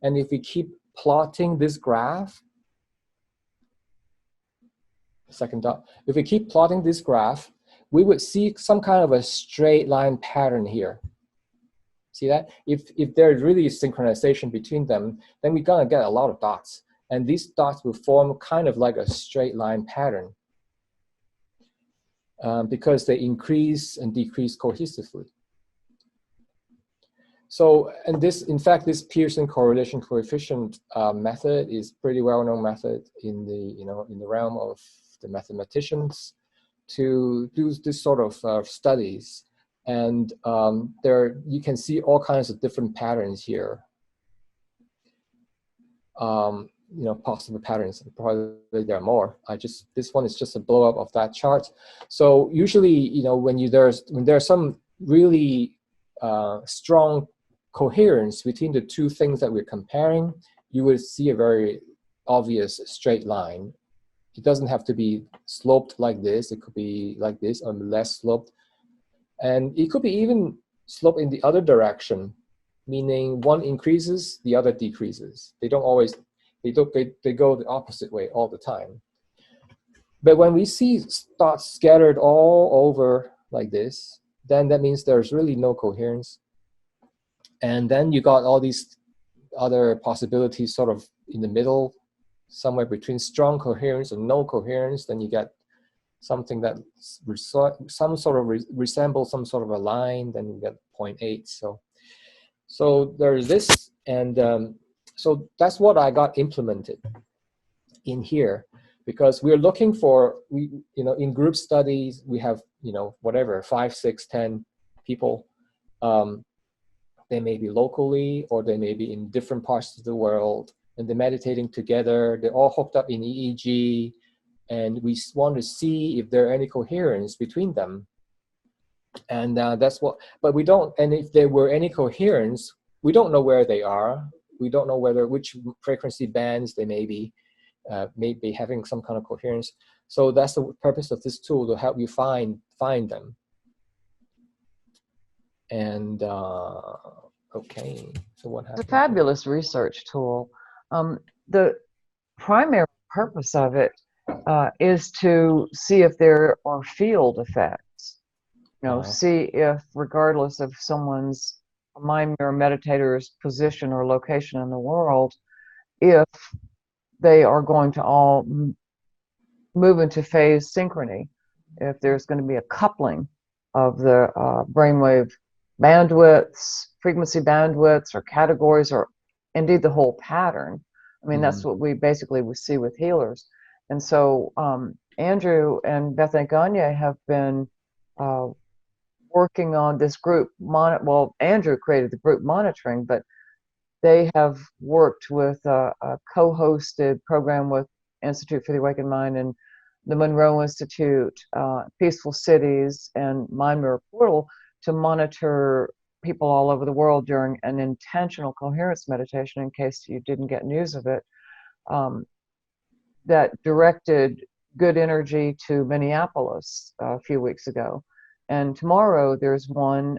and if we keep plotting this graph, second dot, if we keep plotting this graph, we would see some kind of a straight line pattern here. See that? If there's really synchronization between them, then we're gonna get a lot of dots. And these dots will form kind of like a straight line pattern because they increase and decrease cohesively. So, and in fact, this Pearson correlation coefficient method is pretty well-known method in the realm of the mathematicians to do this sort of studies. And you can see all kinds of different patterns here. Possible patterns. Probably there are more. This one is just a blow up of that chart. So usually, when there's some really strong coherence between the two things that we're comparing, you will see a very obvious straight line. It doesn't have to be sloped like this. It could be like this or less sloped. And it could be even sloped in the other direction, meaning one increases, the other decreases. They don't always, they go the opposite way all the time. But when we see dots scattered all over like this, then that means there's really no coherence. And then you got all these other possibilities sort of in the middle, somewhere between strong coherence and no coherence. Then you get something that resembles some sort of a line. Then you get 0.8. So there's this, and so that's what I got implemented in here, because we're looking for, in group studies, we have, whatever, 5, 6, 10 people. They may be locally, or they may be in different parts of the world, and they're meditating together. They're all hooked up in EEG, and we want to see if there are any coherence between them. And that's what, but we don't, and if there were any coherence, we don't know where they are. We don't know which frequency bands they may be having some kind of coherence. So that's the purpose of this tool, to help you find them. And okay, so what happened? It's a fabulous research tool. The primary purpose of it is to see if there are field effects. See if, regardless of someone's mind mirror meditator's position or location in the world, if they are going to all move into phase synchrony, if there's going to be a coupling of the brainwave bandwidths, frequency bandwidths, or categories, or indeed the whole pattern. I mean, that's what we basically see with healers. And so Andrew and Bethany Gagne have been working on this group. Well, Andrew created the group monitoring, but they have worked with a co-hosted program with Institute for the Awakened Mind and the Monroe Institute, Peaceful Cities, and Mind Mirror Portal to monitor people all over the world during an intentional coherence meditation, in case you didn't get news of it, that directed good energy to Minneapolis a few weeks ago. And tomorrow there's one.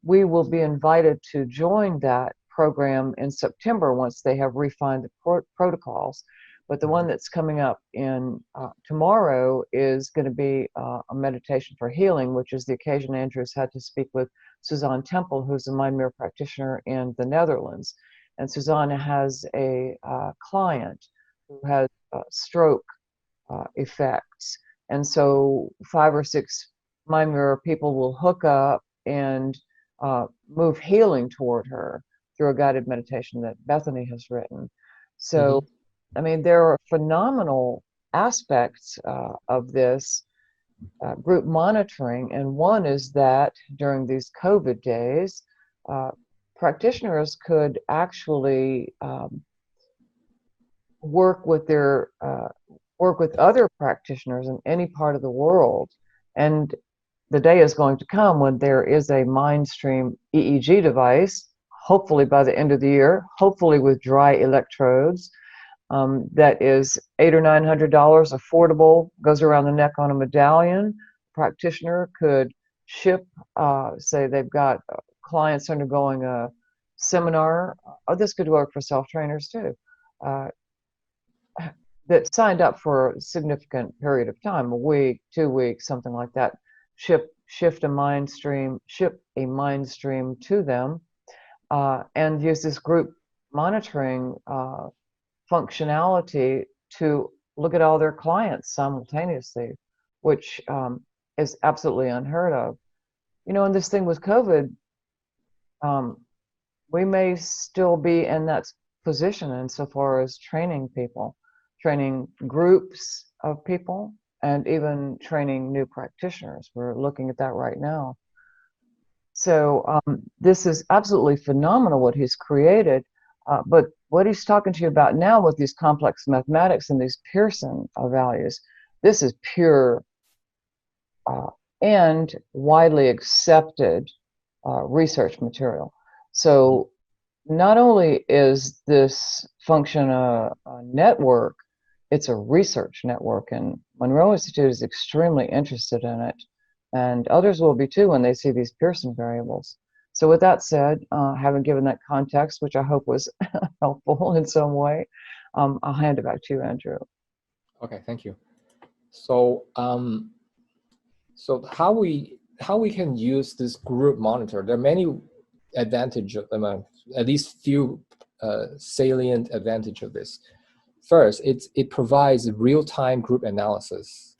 We will be invited to join that program in September once they have refined the protocols. But the one that's coming up in tomorrow is going to be a meditation for healing, which is the occasion Andrew's had to speak with Suzanne Temple, who's a mind mirror practitioner in the Netherlands. And Suzanne has a client who has stroke effects. And so 5 or 6 mind mirror people will hook up and move healing toward her through a guided meditation that Bethany has written. So, I mean, there are phenomenal aspects of this group monitoring, and one is that during these COVID days, practitioners could actually work with other practitioners in any part of the world. And the day is going to come when there is a MindStream EEG device, hopefully by the end of the year, hopefully with dry electrodes, that is $800 or $900, affordable, goes around the neck on a medallion. Practitioner could ship, say they've got clients undergoing a seminar, this could work for self-trainers too, that signed up for a significant period of time, a week, 2 weeks, something like that, ship a MindStream to them, and use this group monitoring functionality to look at all their clients simultaneously, which is absolutely unheard of. And this thing with COVID, we may still be in that position insofar as training people, training groups of people, and even training new practitioners. We're looking at that right now. So this is absolutely phenomenal what he's created, but what he's talking to you about now with these complex mathematics and these Pearson values, this is pure and widely accepted research material. So not only is this function a network, it's a research network, and Monroe Institute is extremely interested in it, and others will be too when they see these Pearson variables. So with that said, having given that context, which I hope was helpful in some way, I'll hand it back to you, Andrew. Okay, thank you. So, so how we can use this group monitor? There are many advantages of them, at least few salient advantage of this. First, it provides real-time group analysis,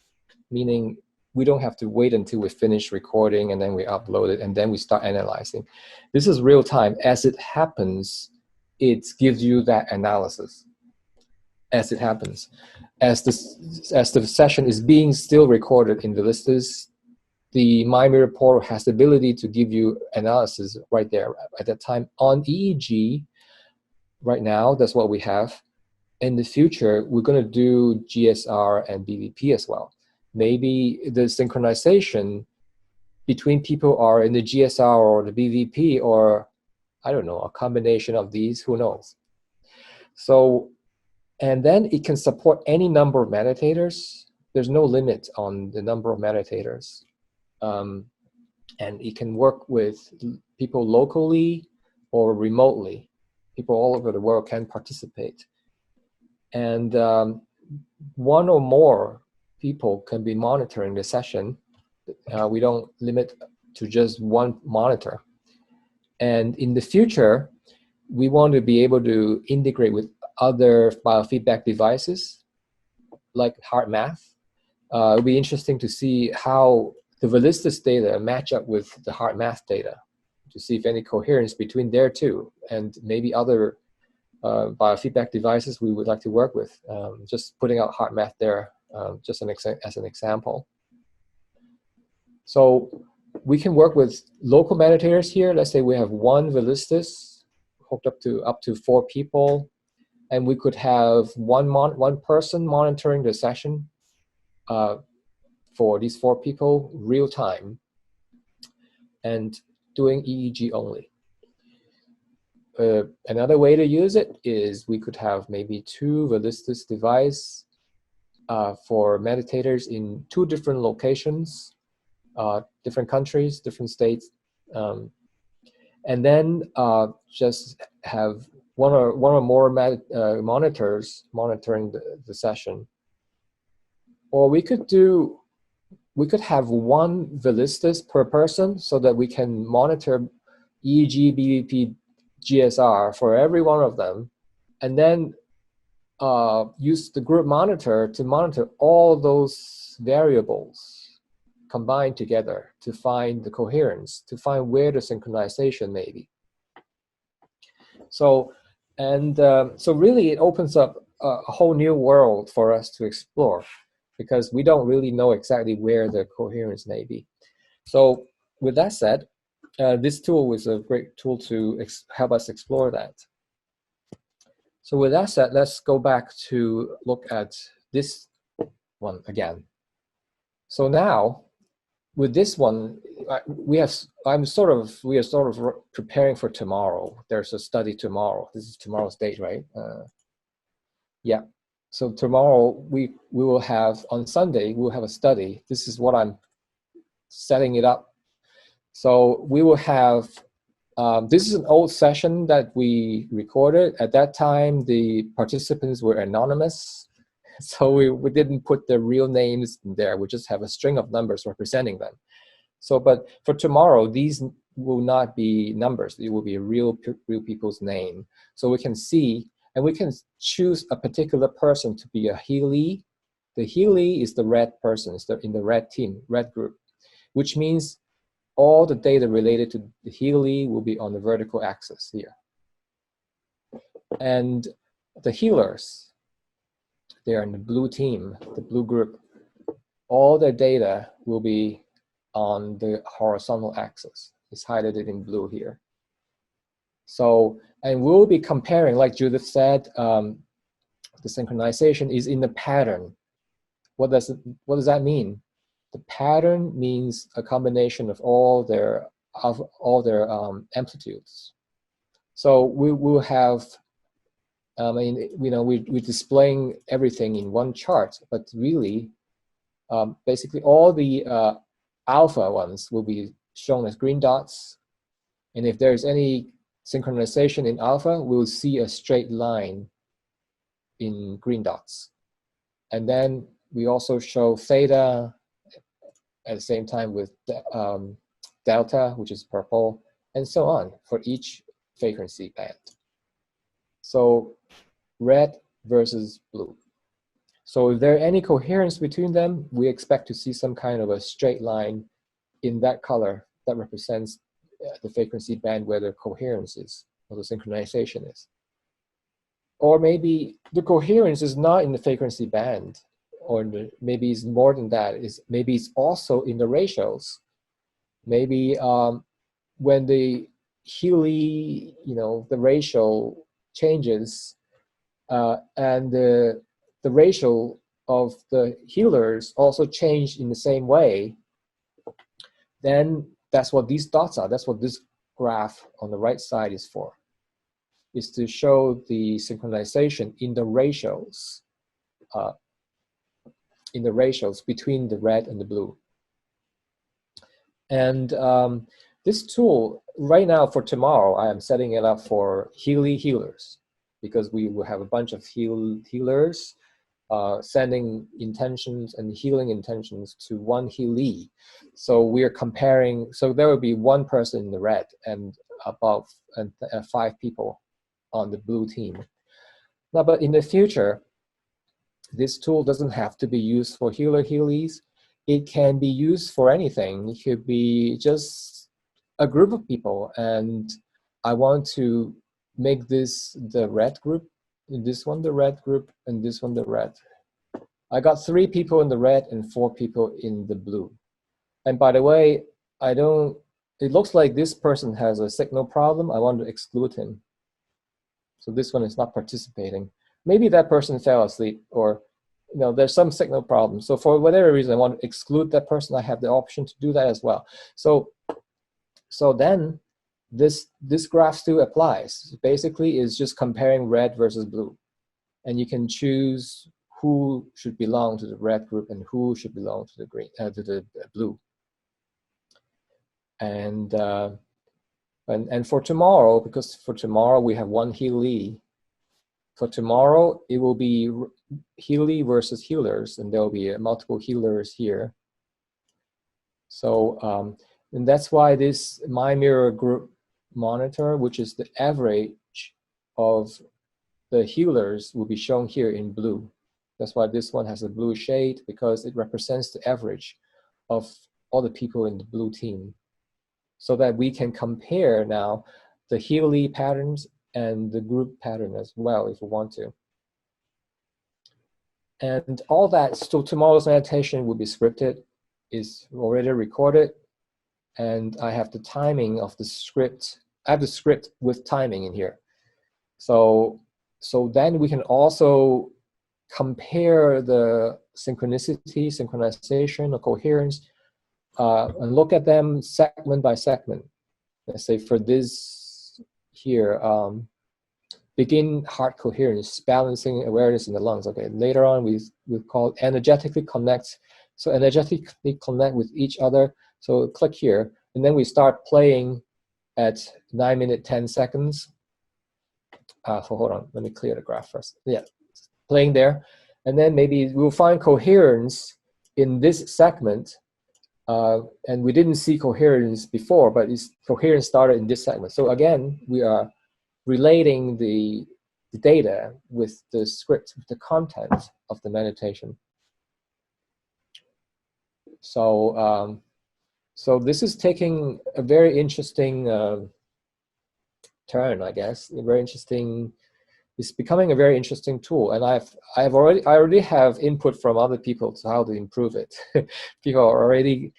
meaning we don't have to wait until we finish recording and then we upload it and then we start analyzing. This is real-time. As it happens, it gives you that analysis as it happens. As the session is being still recorded in the listers, the Mind Mirror Portal has the ability to give you analysis right there at that time. On EEG, right now, that's what we have. In the future, we're going to do GSR and BVP as well. Maybe the synchronization between people are in the GSR or the BVP, or I don't know, a combination of these, who knows. So, and then it can support any number of metadata. There's no limit on the number of metadata. And it can work with people locally or remotely. People all over the world can participate. And one or more people can be monitoring the session. We don't limit to just one monitor. And in the future, we want to be able to integrate with other biofeedback devices like HeartMath. It'll be interesting to see how the Vellistis data match up with the HeartMath data, to see if any coherence between there too, and maybe other biofeedback devices we would like to work with. Just putting out HeartMath there, just as an example. So we can work with local meditators here. Let's say we have one Vellistis hooked up to 4 people, and we could have one person monitoring the session for these 4 people real time and doing EEG only. Another way to use it is we could have maybe 2 Vellistis devices for meditators in 2 different locations, different countries, different states, and then just have one or more monitors monitoring the session. Or we could have one Vellistis per person so that we can monitor EEG, BVP, GSR for every one of them, and then use the group monitor to monitor all those variables combined together to find the coherence, to find where the synchronization may be. So, so really it opens up a whole new world for us to explore, because we don't really know exactly where the coherence may be. So with that said, this tool is a great tool to help us explore that. So with that said, let's go back to look at this one again. So now, with this one, we are sort of preparing for tomorrow. There's a study tomorrow. This is tomorrow's date, right? Yeah. So tomorrow we will have, on Sunday, we'll have a study. This is what I'm setting it up. So we will have, this is an old session that we recorded. At that time, the participants were anonymous. So we didn't put their real names in there. We just have a string of numbers representing them. So, but for tomorrow, these will not be numbers. It will be real people's name. So we can see, and we can choose a particular person to be a Healy. The Healy is the red person, it's in the red team, red group, which means all the data related to the Healy will be on the vertical axis here. And the healers, they are in the blue team, the blue group. All their data will be on the horizontal axis. It's highlighted in blue here. So, and we'll be comparing, like Judith said, the synchronization is in the pattern. What does that mean? The pattern means a combination of all their amplitudes. So we will have, I mean, you know, we're displaying everything in one chart, but really, basically all the alpha ones will be shown as green dots. And if there's any synchronization in alpha, we'll see a straight line in green dots. And then we also show theta at the same time with delta, which is purple, and so on for each frequency band. So red versus blue. So if there's any coherence between them, we expect to see some kind of a straight line in that color that represents the frequency band where the coherence is, or the synchronization is. Or maybe the coherence is not in the frequency band, or maybe it's more than that. Maybe it's also in the ratios. Maybe when the Healy, you know, the ratio changes, and the ratio of the healers also change in the same way, then that's what these dots are. That's what this graph on the right side is for, is to show the synchronization in the ratios between the red and the blue. And this tool, right now for tomorrow, I am setting it up for healers, because we will have a bunch of healers sending intentions and healing intentions to one healee. So we're comparing, so there will be one person in the red and above, and 5 people on the blue team. Now, but in the future, this tool doesn't have to be used for healees. It can be used for anything. It could be just a group of people, and I want to make this the red group, this one the red group, and this one the red. I got 3 people in the red and 4 people in the blue. And by the way, it looks like this person has a signal problem. I want to exclude him. So this one is not participating. Maybe that person fell asleep, or there's some signal problem. So for whatever reason, I want to exclude that person. I have the option to do that as well. So then this graph still applies. Basically, it's just comparing red versus blue. And you can choose who should belong to the red group and who should belong to the green, to the blue. And for tomorrow, because for tomorrow we have one healee. For tomorrow, it will be healee versus healers, and there will be multiple healers here. So, and that's why this Mind Mirror group monitor, which is the average of the healers, will be shown here in blue. That's why this one has a blue shade, because it represents the average of all the people in the blue team, so that we can compare now the healee patterns and the group pattern as well, if we want to. And all that, so tomorrow's meditation will be scripted, is already recorded, and I have the timing of the script. I have the script with timing in here. So then we can also compare the synchronicity, synchronization, or coherence, and look at them segment by segment. Let's say for this here, begin heart coherence, balancing awareness in the lungs. Okay, later on we call energetically connect. So energetically connect with each other. So click here, and then we start playing at 9 minutes 10 seconds. So hold on, let me clear the graph first. Yeah, playing there, and then maybe we'll find coherence in this segment. And we didn't see coherence before, but coherence started in this segment. So again, we are relating the data with the script, with the content of the meditation. So, so this is taking a very interesting turn, I guess. It's becoming a very interesting tool, and I already have input from other people to how to improve it. People are already,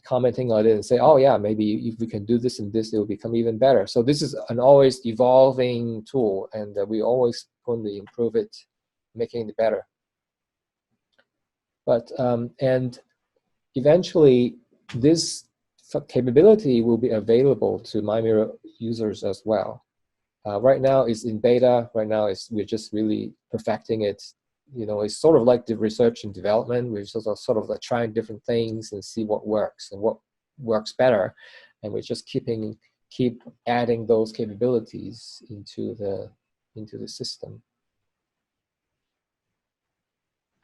commenting on it and say, oh yeah, maybe if we can do this and this, it will become even better. So this is an always evolving tool, and we always going to improve it, making it better. But and eventually, this capability will be available to Mind Mirror users as well. Right now, it's in beta. Right now, we're just really perfecting it. It's sort of like the research and development. We're sort of like trying different things and see what works and what works better, and we're just keep adding those capabilities into the system.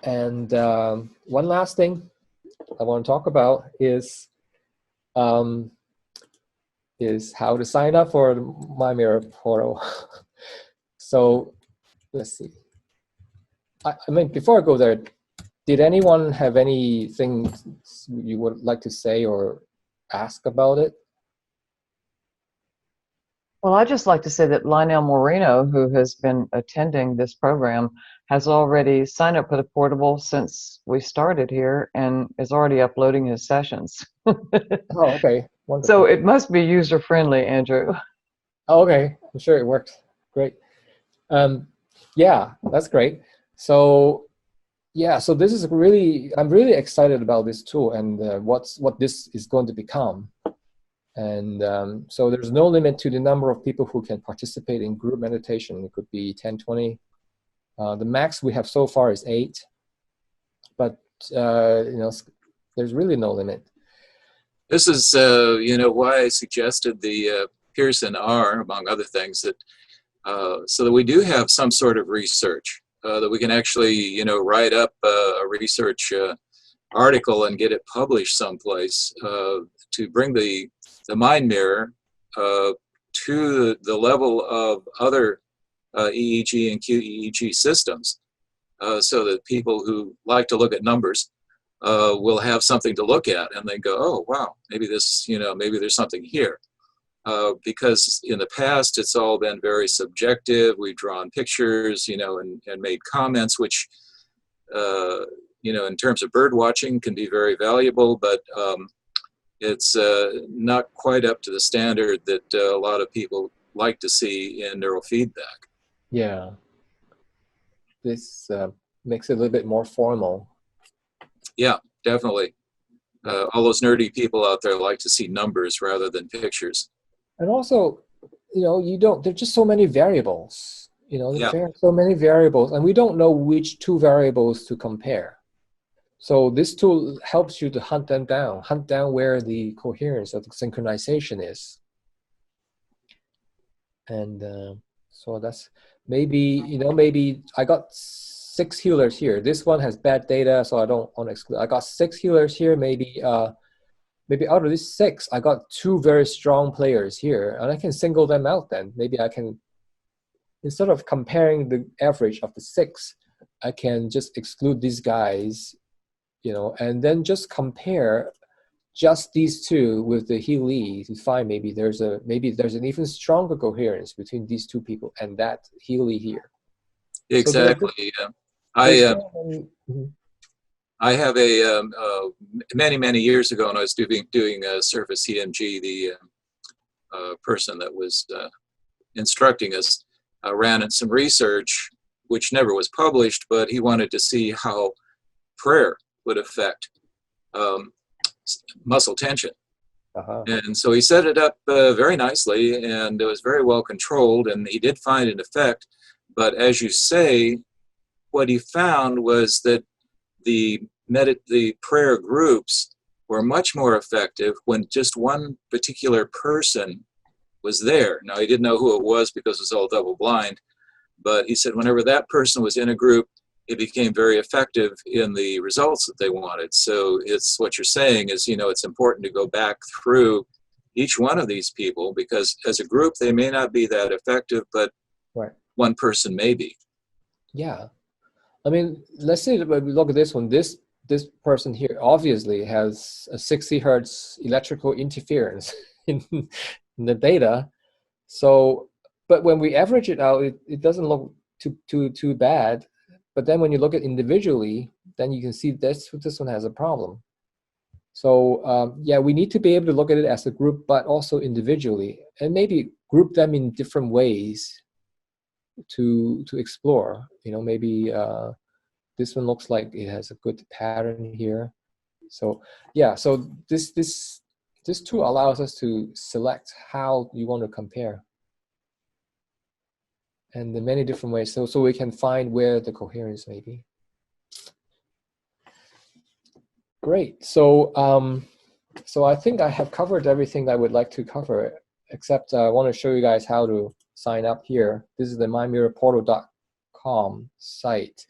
And one last thing I want to talk about is how to sign up for the Mind Mirror portal. So let's see. I mean, before I go there, did anyone have anything you would like to say or ask about it? Well, I'd just like to say that Lionel Moreno, who has been attending this program, has already signed up for the portable since we started here and is already uploading his sessions. Oh, okay. Wonderful. So it must be user-friendly, Andrew. Oh, okay. I'm sure it worked. Great. Yeah, that's great. So yeah, so this is I'm really excited about this tool and what this is going to become. And so there's no limit to the number of people who can participate in group meditation. It could be 10, 20. The max we have so far is 8, but there's really no limit. This is, why I suggested the Pearson R, among other things, that so that we do have some sort of research that we can actually, write up a research article and get it published someplace to bring the Mind Mirror to the level of other EEG and QEEG systems, so that people who like to look at numbers will have something to look at, and they go, oh wow, maybe this, maybe there's something here. Because in the past it's all been very subjective. We've drawn pictures, and made comments, which in terms of bird watching can be very valuable, but it's not quite up to the standard that a lot of people like to see in neurofeedback. Yeah, this makes it a little bit more formal. Yeah, definitely. All those nerdy people out there like to see numbers rather than pictures. And also, there's just so many variables. Yeah. There are so many variables, and we don't know which two variables to compare. So this tool helps you to hunt down where the coherence or the synchronization is. And so that's maybe I got 6 healers here. This one has bad data, so I don't want to exclude. I got 6 healers here. Maybe out of these 6, I got 2 very strong players here, and I can single them out then. Maybe I can, instead of comparing the average of the 6, I can just exclude these guys, and then just compare just these 2 with the Healy to find maybe there's an even stronger coherence between these 2 people and that Healy here. Exactly. So I have many years ago when I was doing Surface EMG, the person that was instructing us ran some research which never was published, but he wanted to see how prayer would affect muscle tension. And so he set it up very nicely, and it was very well controlled, and he did find an effect. But as you say, what he found was that the prayer groups were much more effective when just one particular person was there. Now, he didn't know who it was because it was all double blind, but he said whenever that person was in a group, it became very effective in the results that they wanted. So it's what you're saying is, it's important to go back through each one of these people, because as a group, they may not be that effective, but one person may be. Yeah. I mean, let's say that when we look at this one, this person here obviously has a 60 hertz electrical interference in the data. So, but when we average it out, it doesn't look too bad. But then when you look at individually, then you can see this one has a problem. So yeah, we need to be able to look at it as a group, but also individually, and maybe group them in different ways to explore. Maybe this one looks like it has a good pattern here. So yeah, so this tool allows us to select how you want to compare, and in many different ways, so we can find where the coherence may be. Great. So so I think I have covered everything I would like to cover, except I want to show you guys how to sign up here. This is the mindmirrorportal.com site.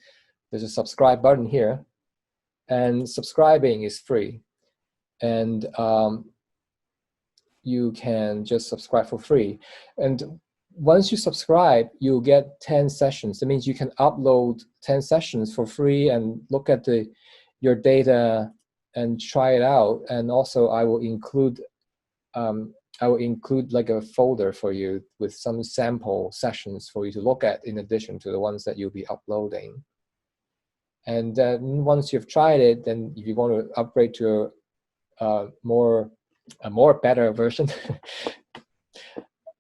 There's a subscribe button here, and subscribing is free. And you can just subscribe for free. And once you subscribe, you'll get 10 sessions. That means you can upload 10 sessions for free and look at your data and try it out. And also I will include like a folder for you with some sample sessions for you to look at in addition to the ones that you'll be uploading. And then once you've tried it, then if you want to upgrade to a more better version,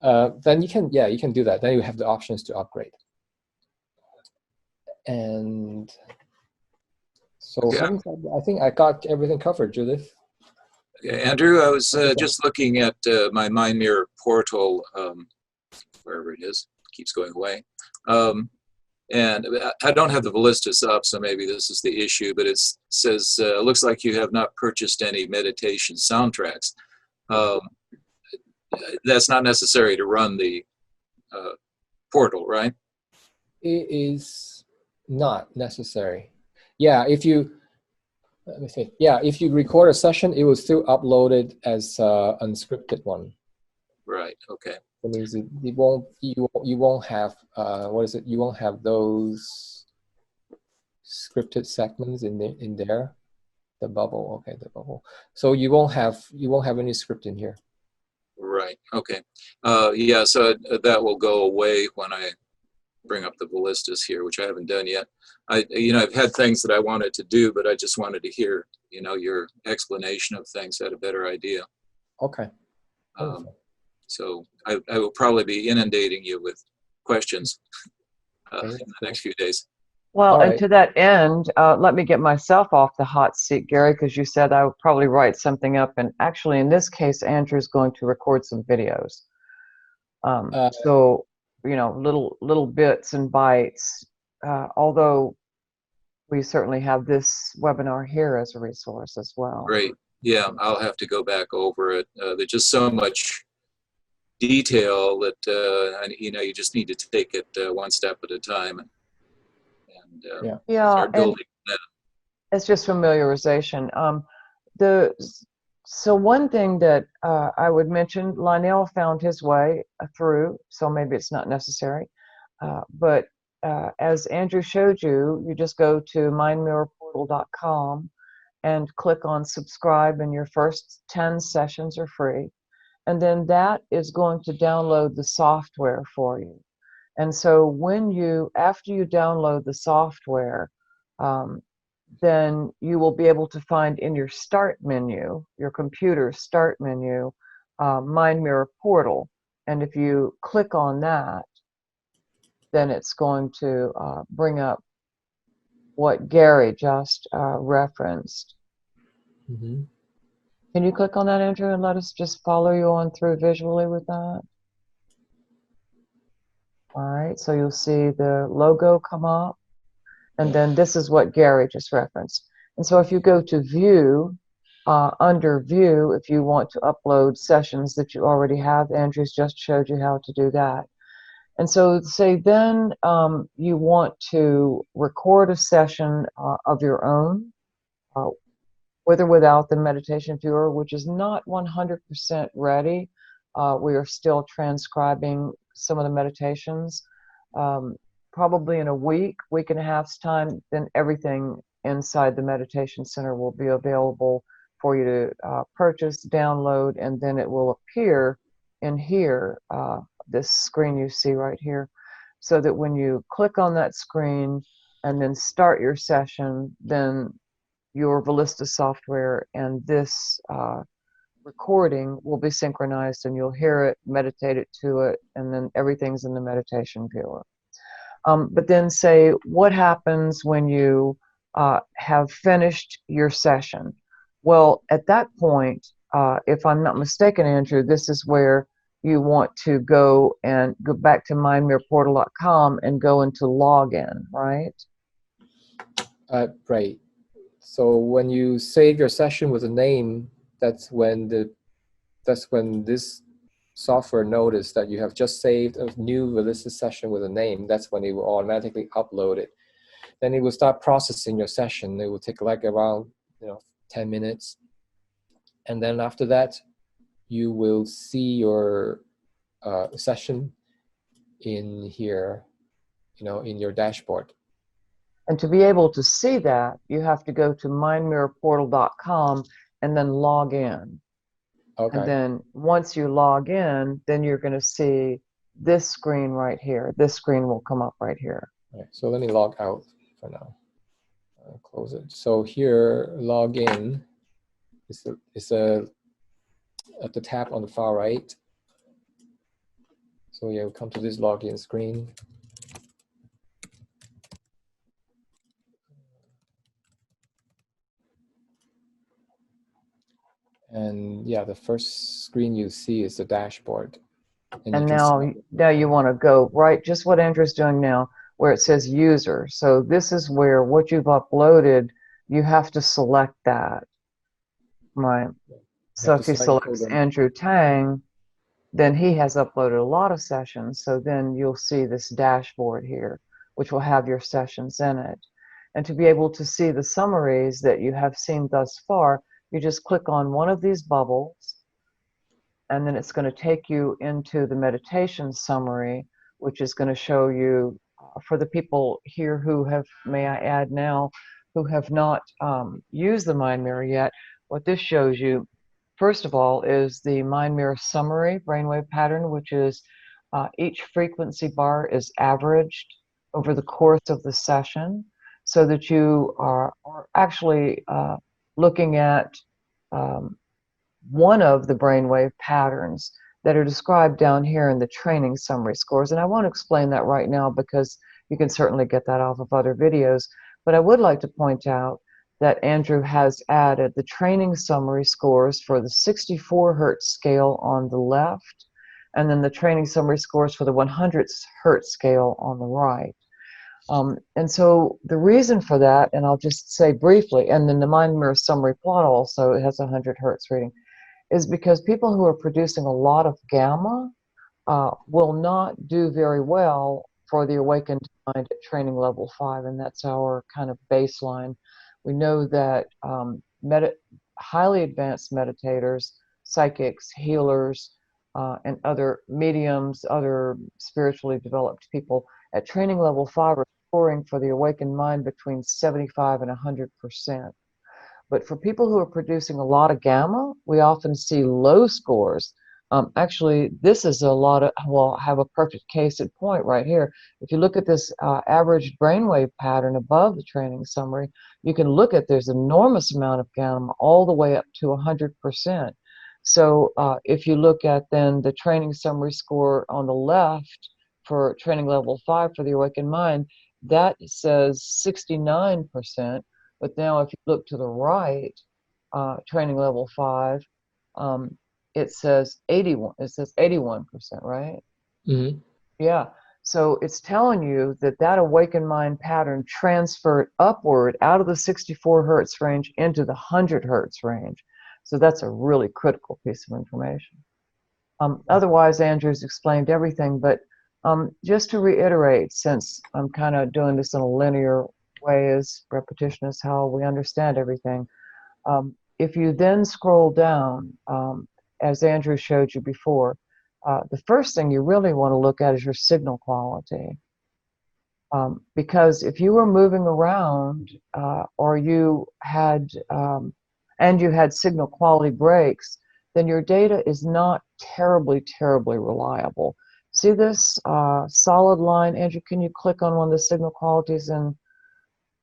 then you can do that. Then you have the options to upgrade. And so I think I got everything covered, Judith. Andrew, I was just looking at my Mind Mirror portal, wherever it is, keeps going away. And I don't have the ballistas up, so maybe this is the issue, but it says, looks like you have not purchased any meditation soundtracks. That's not necessary to run the portal, right? It is not necessary. Yeah, if you, let me see. Yeah, if you record a session, it will still upload it as unscripted one. Right, okay. That means you won't have, what is it? You won't have those scripted segments in there. The bubble, okay, the bubble. So you won't have any script in here. Right, okay. Yeah, so that will go away when I bring up the ballistas here, which I haven't done yet. I've had things that I wanted to do, but I just wanted to hear, your explanation of things, had a better idea. Okay. So I will probably be inundating you with questions Okay, in the next few days. Well, All and right. to that end, let me get myself off the hot seat, Gary, because you said I would probably write something up. And actually, in this case, Andrew's going to record some videos. So, little bits and bytes, although we certainly have this webinar here as a resource as well. Great. Yeah, I'll have to go back over it. There's just so much detail that, you just need to take it one step at a time and start building that. It's just familiarization. So one thing that I would mention, Lionel found his way through, so maybe it's not necessary. But as Andrew showed you, you just go to mindmirrorportal.com and click on subscribe, and your first 10 sessions are free. And then that is going to download the software for you. And so after you download the software, then you will be able to find in your start menu, your computer's start menu, Mind Mirror Portal. And if you click on that, then it's going to bring up what Gary just referenced. Mm-hmm. Can you click on that, Andrew, and let us just follow you on through visually with that? All right, so you'll see the logo come up, and then this is what Gary just referenced. And so if you go to View, under View, if you want to upload sessions that you already have, Andrew's just showed you how to do that. And so say then you want to record a session of your own, with or without the meditation viewer, which is not 100% ready. We are still transcribing some of the meditations. Probably in a week and a half's time, then everything inside the meditation center will be available for you to purchase, download, and then it will appear in here, this screen you see right here, so that when you click on that screen and then start your session, then your Ballista software and this recording will be synchronized, and you'll hear it, meditate it to it, and then everything's in the meditation viewer. But then say, what happens when you have finished your session? Well, at that point, if I'm not mistaken, Andrew, this is where you want to go back to mindmirrorportal.com and go into login, right? Right. So when you save your session with a name, that's when this software notice that you have just saved a new Ballista session with a name. That's when it will automatically upload it. Then it will start processing your session. It will take like around 10 minutes. And then after that, you will see your session in here, in your dashboard. And to be able to see that, you have to go to mindmirrorportal.com and then log in. Okay. And then once you log in, then you're going to see this screen right here. This screen will come up right here. All right, so let me log out for now. Close it. So here, log in is at the tab on the far right. So yeah, we'll come to this login screen. And yeah, the first screen you see is the dashboard. And you And can see, now you want to go right, just what Andrew's doing now, where it says user. So this is where what you've uploaded, you have to select that. Right. So if you select Andrew Tang, then he has uploaded a lot of sessions. So then you'll see this dashboard here, which will have your sessions in it. And to be able to see the summaries that you have seen thus far, you just click on one of these bubbles, and then it's going to take you into the meditation summary, which is going to show you, for the people here who have, may I add now, who have not used the Mind Mirror yet, what this shows you, first of all, is the Mind Mirror Summary brainwave pattern, which is each frequency bar is averaged over the course of the session, so that you are actually looking at one of the brainwave patterns that are described down here in the training summary scores. And I won't explain that right now because you can certainly get that off of other videos. But I would like to point out that Andrew has added the training summary scores for the 64 hertz scale on the left, and then the training summary scores for the 100 hertz scale on the right. And so the reason for that, and I'll just say briefly, and then the Mind Mirror Summary plot also, it has 100 hertz reading, is because people who are producing a lot of gamma will not do very well for the awakened mind at training level 5, and that's our kind of baseline. We know that highly advanced meditators, psychics, healers, and other mediums, other spiritually developed people at training level 5 are scoring for the awakened mind between 75 and 100%. But for people who are producing a lot of gamma, we often see low scores. Actually, this is a lot of, well, I have a perfect case in point right here. If you look at this average brainwave pattern above the training summary, you can look at there's enormous amount of gamma all the way up to 100%. So if you look at then the training summary score on the left for training level 5 for the awakened mind, that says 69%. But now if you look to the right, training level 5, it says 81. It says 81%, right? Mm-hmm. Yeah. So it's telling you that that awakened mind pattern transferred upward out of the 64 hertz range into the 100 hertz range. So that's a really critical piece of information. Otherwise, Andrew's explained everything, but just to reiterate, since I'm kind of doing this in a linear way, as repetition is how we understand everything. If you then scroll down, as Andrew showed you before, the first thing you really want to look at is your signal quality. Because if you were moving around or you had, and you had signal quality breaks, then your data is not terribly reliable. See this solid line? Andrew, can you click on one of the signal qualities and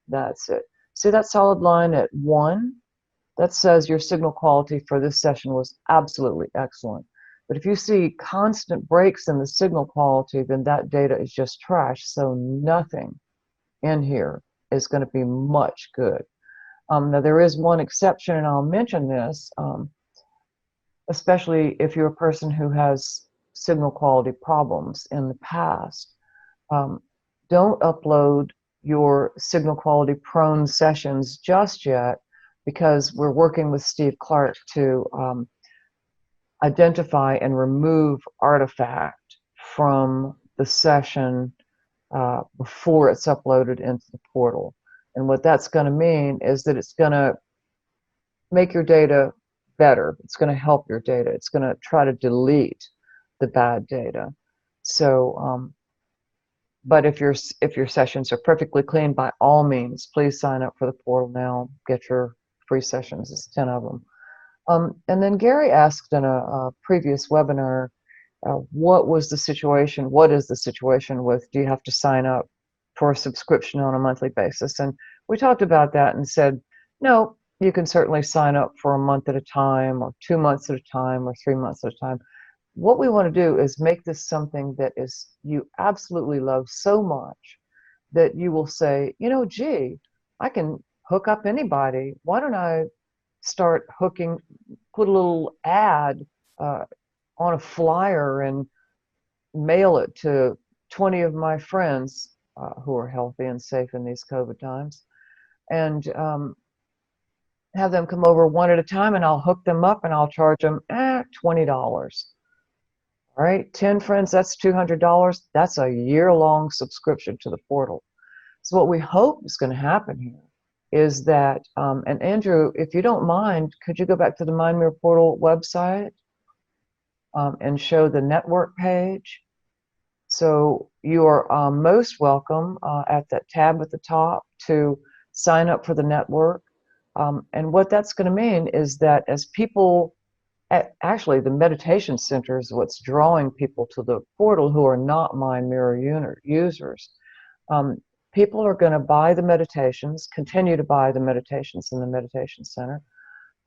that's it. See that solid line at 1? That says your signal quality for this session was absolutely excellent. But if you see constant breaks in the signal quality, then that data is just trash. So nothing in here is going to be much good. Now there is one exception, and I'll mention this, especially if you're a person who has signal quality problems in the past. Don't upload your signal quality prone sessions just yet, because we're working with Steve Clark to identify and remove artifact from the session before it's uploaded into the portal. And what that's going to mean is that it's going to make your data better. It's going to help your data. It's going to try to delete the bad data. So, but if your sessions are perfectly clean, by all means, please sign up for the portal now. Get your free sessions. It's 10 of them. And then Gary asked in a previous webinar, what was the situation? What is the situation with, do you have to sign up for a subscription on a monthly basis? And we talked about that and said, no, you can certainly sign up for a month at a time, or 2 months at a time, or 3 months at a time. What we want to do is make this something that is you absolutely love so much that you will say, you know, gee, I can hook up anybody. Why don't I start hooking put a little ad on a flyer and mail it to 20 of my friends who are healthy and safe in these COVID times, and have them come over one at a time, and I'll hook them up and I'll charge them $20. All right, 10 friends, that's $200. That's a year-long subscription to the portal. So what we hope is going to happen here is that, and Andrew, if you don't mind, could you go back to the Mind Mirror Portal website and show the network page? So you are most welcome at that tab at the top to sign up for the network. And what that's going to mean is that as people, actually the meditation center is what's drawing people to the portal who are not Mind Mirror users. People are going to buy the meditations, continue to buy the meditations in the meditation center.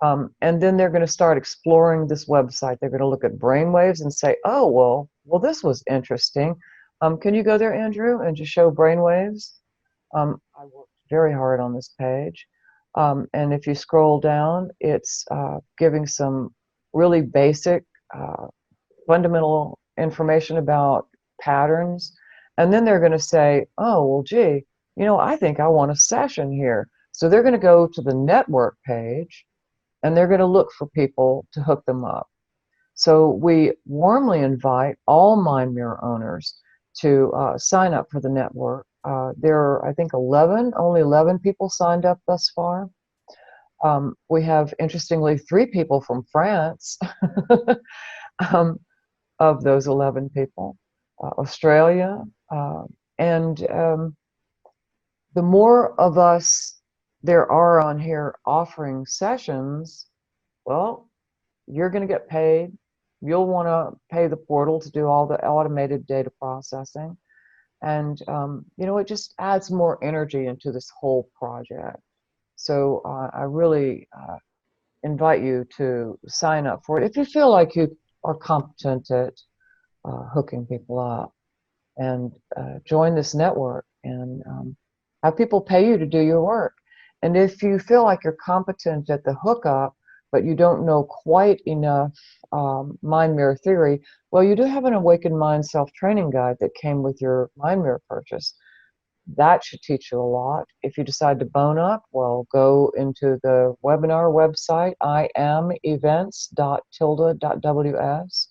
And then they're going to start exploring this website. They're going to look at brainwaves and say, oh, well, this was interesting. Can you go there, Andrew, and just show brainwaves? I worked very hard on this page. And if you scroll down, it's giving some really basic, fundamental information about patterns. And then they're going to say, oh, well, gee, you know, I think I want a session here. So they're going to go to the network page, and they're going to look for people to hook them up. So we warmly invite all Mind Mirror owners to sign up for the network. There are, I think, only 11 people signed up thus far. We have, interestingly, 3 people from France of those 11 people, Australia, and the more of us there are on here offering sessions, well, you're going to get paid. You'll want to pay the portal to do all the automated data processing. And, you know, it just adds more energy into this whole project. So I really invite you to sign up for it if you feel like you are competent at hooking people up, and join this network and have people pay you to do your work. And if you feel like you're competent at the hookup, but you don't know quite enough Mind Mirror theory, well, you do have an Awakened Mind self-training guide that came with your Mind Mirror purchase. That should teach you a lot. If you decide to bone up, well, go into the webinar website, iamevents.tilda.ws,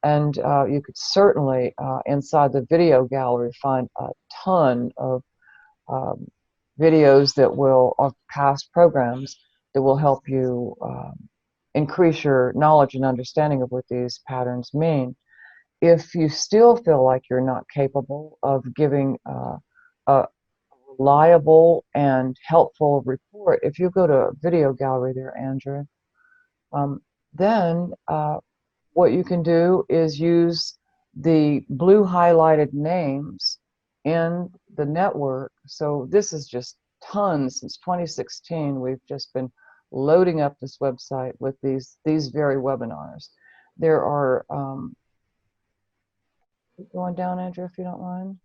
and you could certainly, inside the video gallery, find a ton of videos that will, of past programs, that will help you increase your knowledge and understanding of what these patterns mean. If you still feel like you're not capable of giving a reliable and helpful report, if you go to video gallery there, Andrew, then what you can do is use the blue highlighted names in the network. So this is just tons. Since 2016, we've just been loading up this website with these very webinars. There are, going down, Andrew, if you don't mind.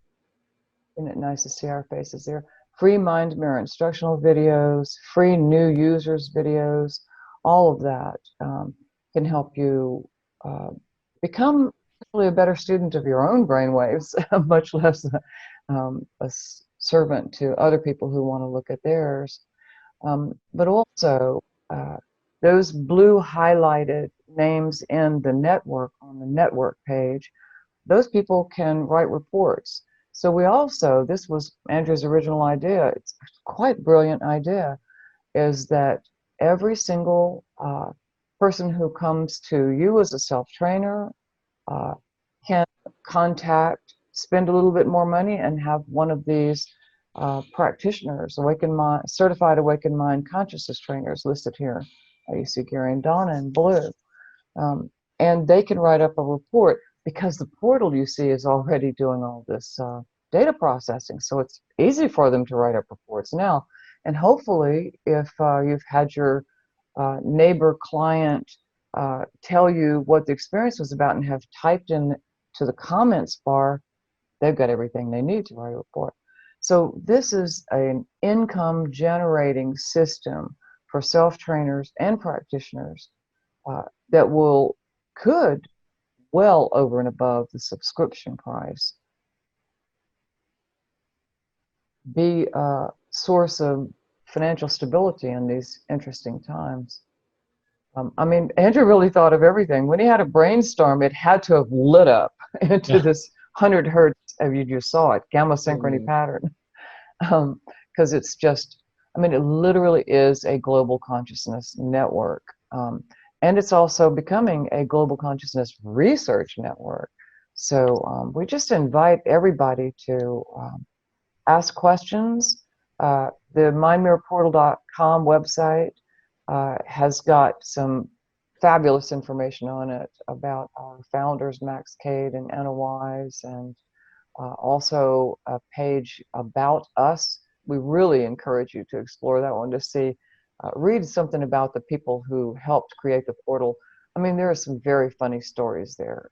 Isn't it nice to see our faces there? Free Mind Mirror instructional videos, free new users videos, all of that can help you become a better student of your own brainwaves, much less a servant to other people who want to look at theirs. But also, those blue highlighted names in the network, on the network page, those people can write reports. So we also, this was Andrew's original idea, it's quite a brilliant idea, is that every single person who comes to you as a self-trainer can contact, spend a little bit more money, and have one of these practitioners, certified Awakened Mind consciousness trainers listed here. You see Gary and Donna in blue. And they can write up a report, because the portal, you see, is already doing all this data processing. So it's easy for them to write up reports now. And hopefully, if you've had your neighbor client tell you what the experience was about and have typed in to the comments bar, they've got everything they need to write a report. So this is an income generating system for self-trainers and practitioners that could, well over and above the subscription price, be a source of financial stability in these interesting times. I mean, Andrew really thought of everything. When he had a brainstorm, it had to have lit up into this 100 hertz, you just saw it, gamma synchrony pattern. Because it's just, I mean, it literally is a global consciousness network. And it's also becoming a global consciousness research network. So we just invite everybody to ask questions. The mindmirrorportal.com website has got some fabulous information on it about our founders, Max Cade and Anna Wise, and also a page about us. We really encourage you to explore that one to see, read something about the people who helped create the portal. I mean, there are some very funny stories there,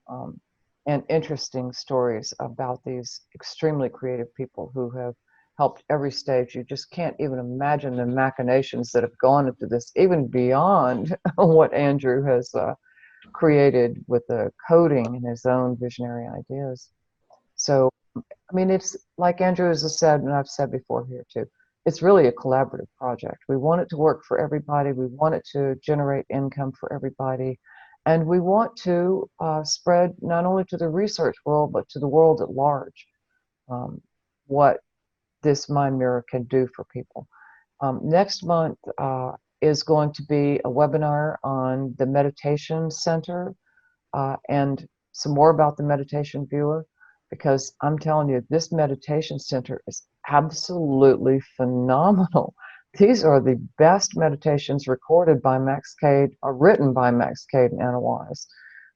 and interesting stories about these extremely creative people who have helped every stage. You just can't even imagine the machinations that have gone into this, even beyond what Andrew has created with the coding and his own visionary ideas. So, I mean, it's like Andrew has said, and I've said before here too, it's really a collaborative project. We want it to work for everybody. We want it to generate income for everybody. And we want to spread not only to the research world, but to the world at large, what this Mind Mirror can do for people. Next month is going to be a webinar on the Meditation Center and some more about the meditation viewer, because I'm telling you, this meditation center is absolutely phenomenal. These are the best meditations recorded by Max Cade, or written by Max Cade and Anna Wise.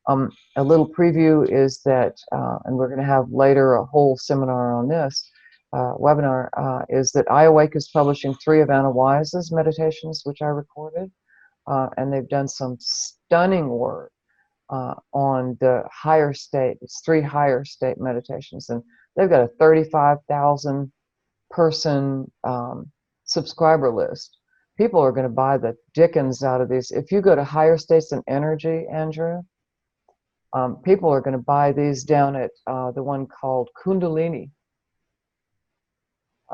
A little preview is that, and we're going to have later a whole seminar on this webinar, is that I Awake is publishing 3 of Anna Wise's meditations, which I recorded, and they've done some stunning work on the higher state. It's 3 higher state meditations, and they've got a 35,000 person subscriber list. People are going to buy the dickens out of these. If you go to Higher States and Energy, Andrew, people are going to buy these down at the one called Kundalini.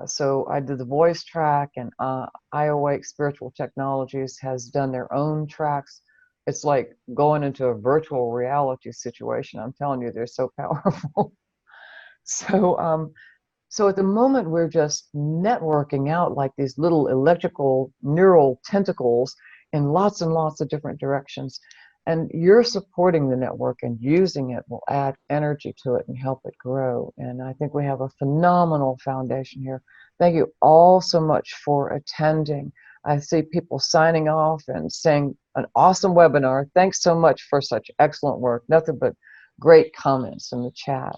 So I did the voice track, and I Awake Spiritual Technologies has done their own tracks. It's like going into a virtual reality situation. I'm telling you, they're so powerful. So at the moment, we're just networking out like these little electrical neural tentacles in lots and lots of different directions. And you're supporting the network, and using it will add energy to it and help it grow. And I think we have a phenomenal foundation here. Thank you all so much for attending. I see people signing off and saying an awesome webinar. Thanks so much for such excellent work. Nothing but great comments in the chat.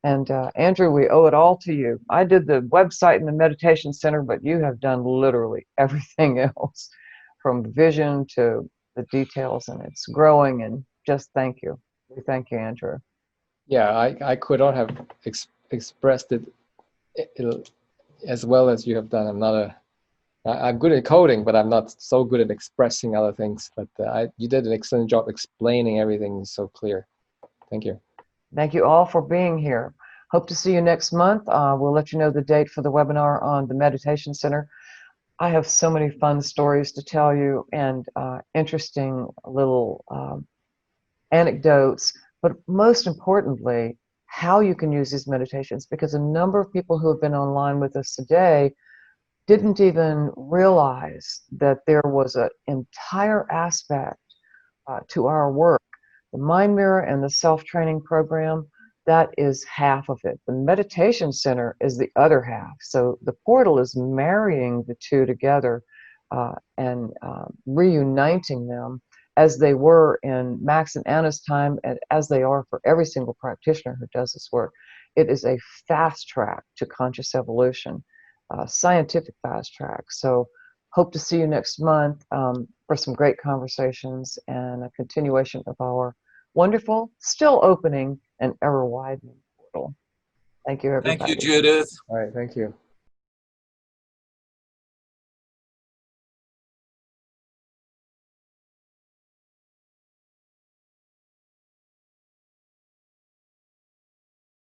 And Andrew, we owe it all to you. I did the website and the meditation center, but you have done literally everything else, from vision to the details, and it's growing. And just thank you. We thank you, Andrew. Yeah, I could not have expressed it as well as you have done. I'm good at coding, but I'm not so good at expressing other things. But you did an excellent job explaining everything so clear. Thank you. Thank you all for being here. Hope to see you next month. We'll let you know the date for the webinar on the Meditation Center. I have so many fun stories to tell you, and interesting little anecdotes, but most importantly, how you can use these meditations, because a number of people who have been online with us today didn't even realize that there was an entire aspect to our work. The Mind Mirror and the self-training program, that is half of it. The Meditation Center is the other half. So the portal is marrying the two together and reuniting them as they were in Max and Anna's time, and as they are for every single practitioner who does this work. It is a fast track to conscious evolution, scientific fast track. So hope to see you next month for some great conversations and a continuation of our wonderful, still opening and ever widening portal. Thank you, everybody. Thank you, Judith. All right, thank you.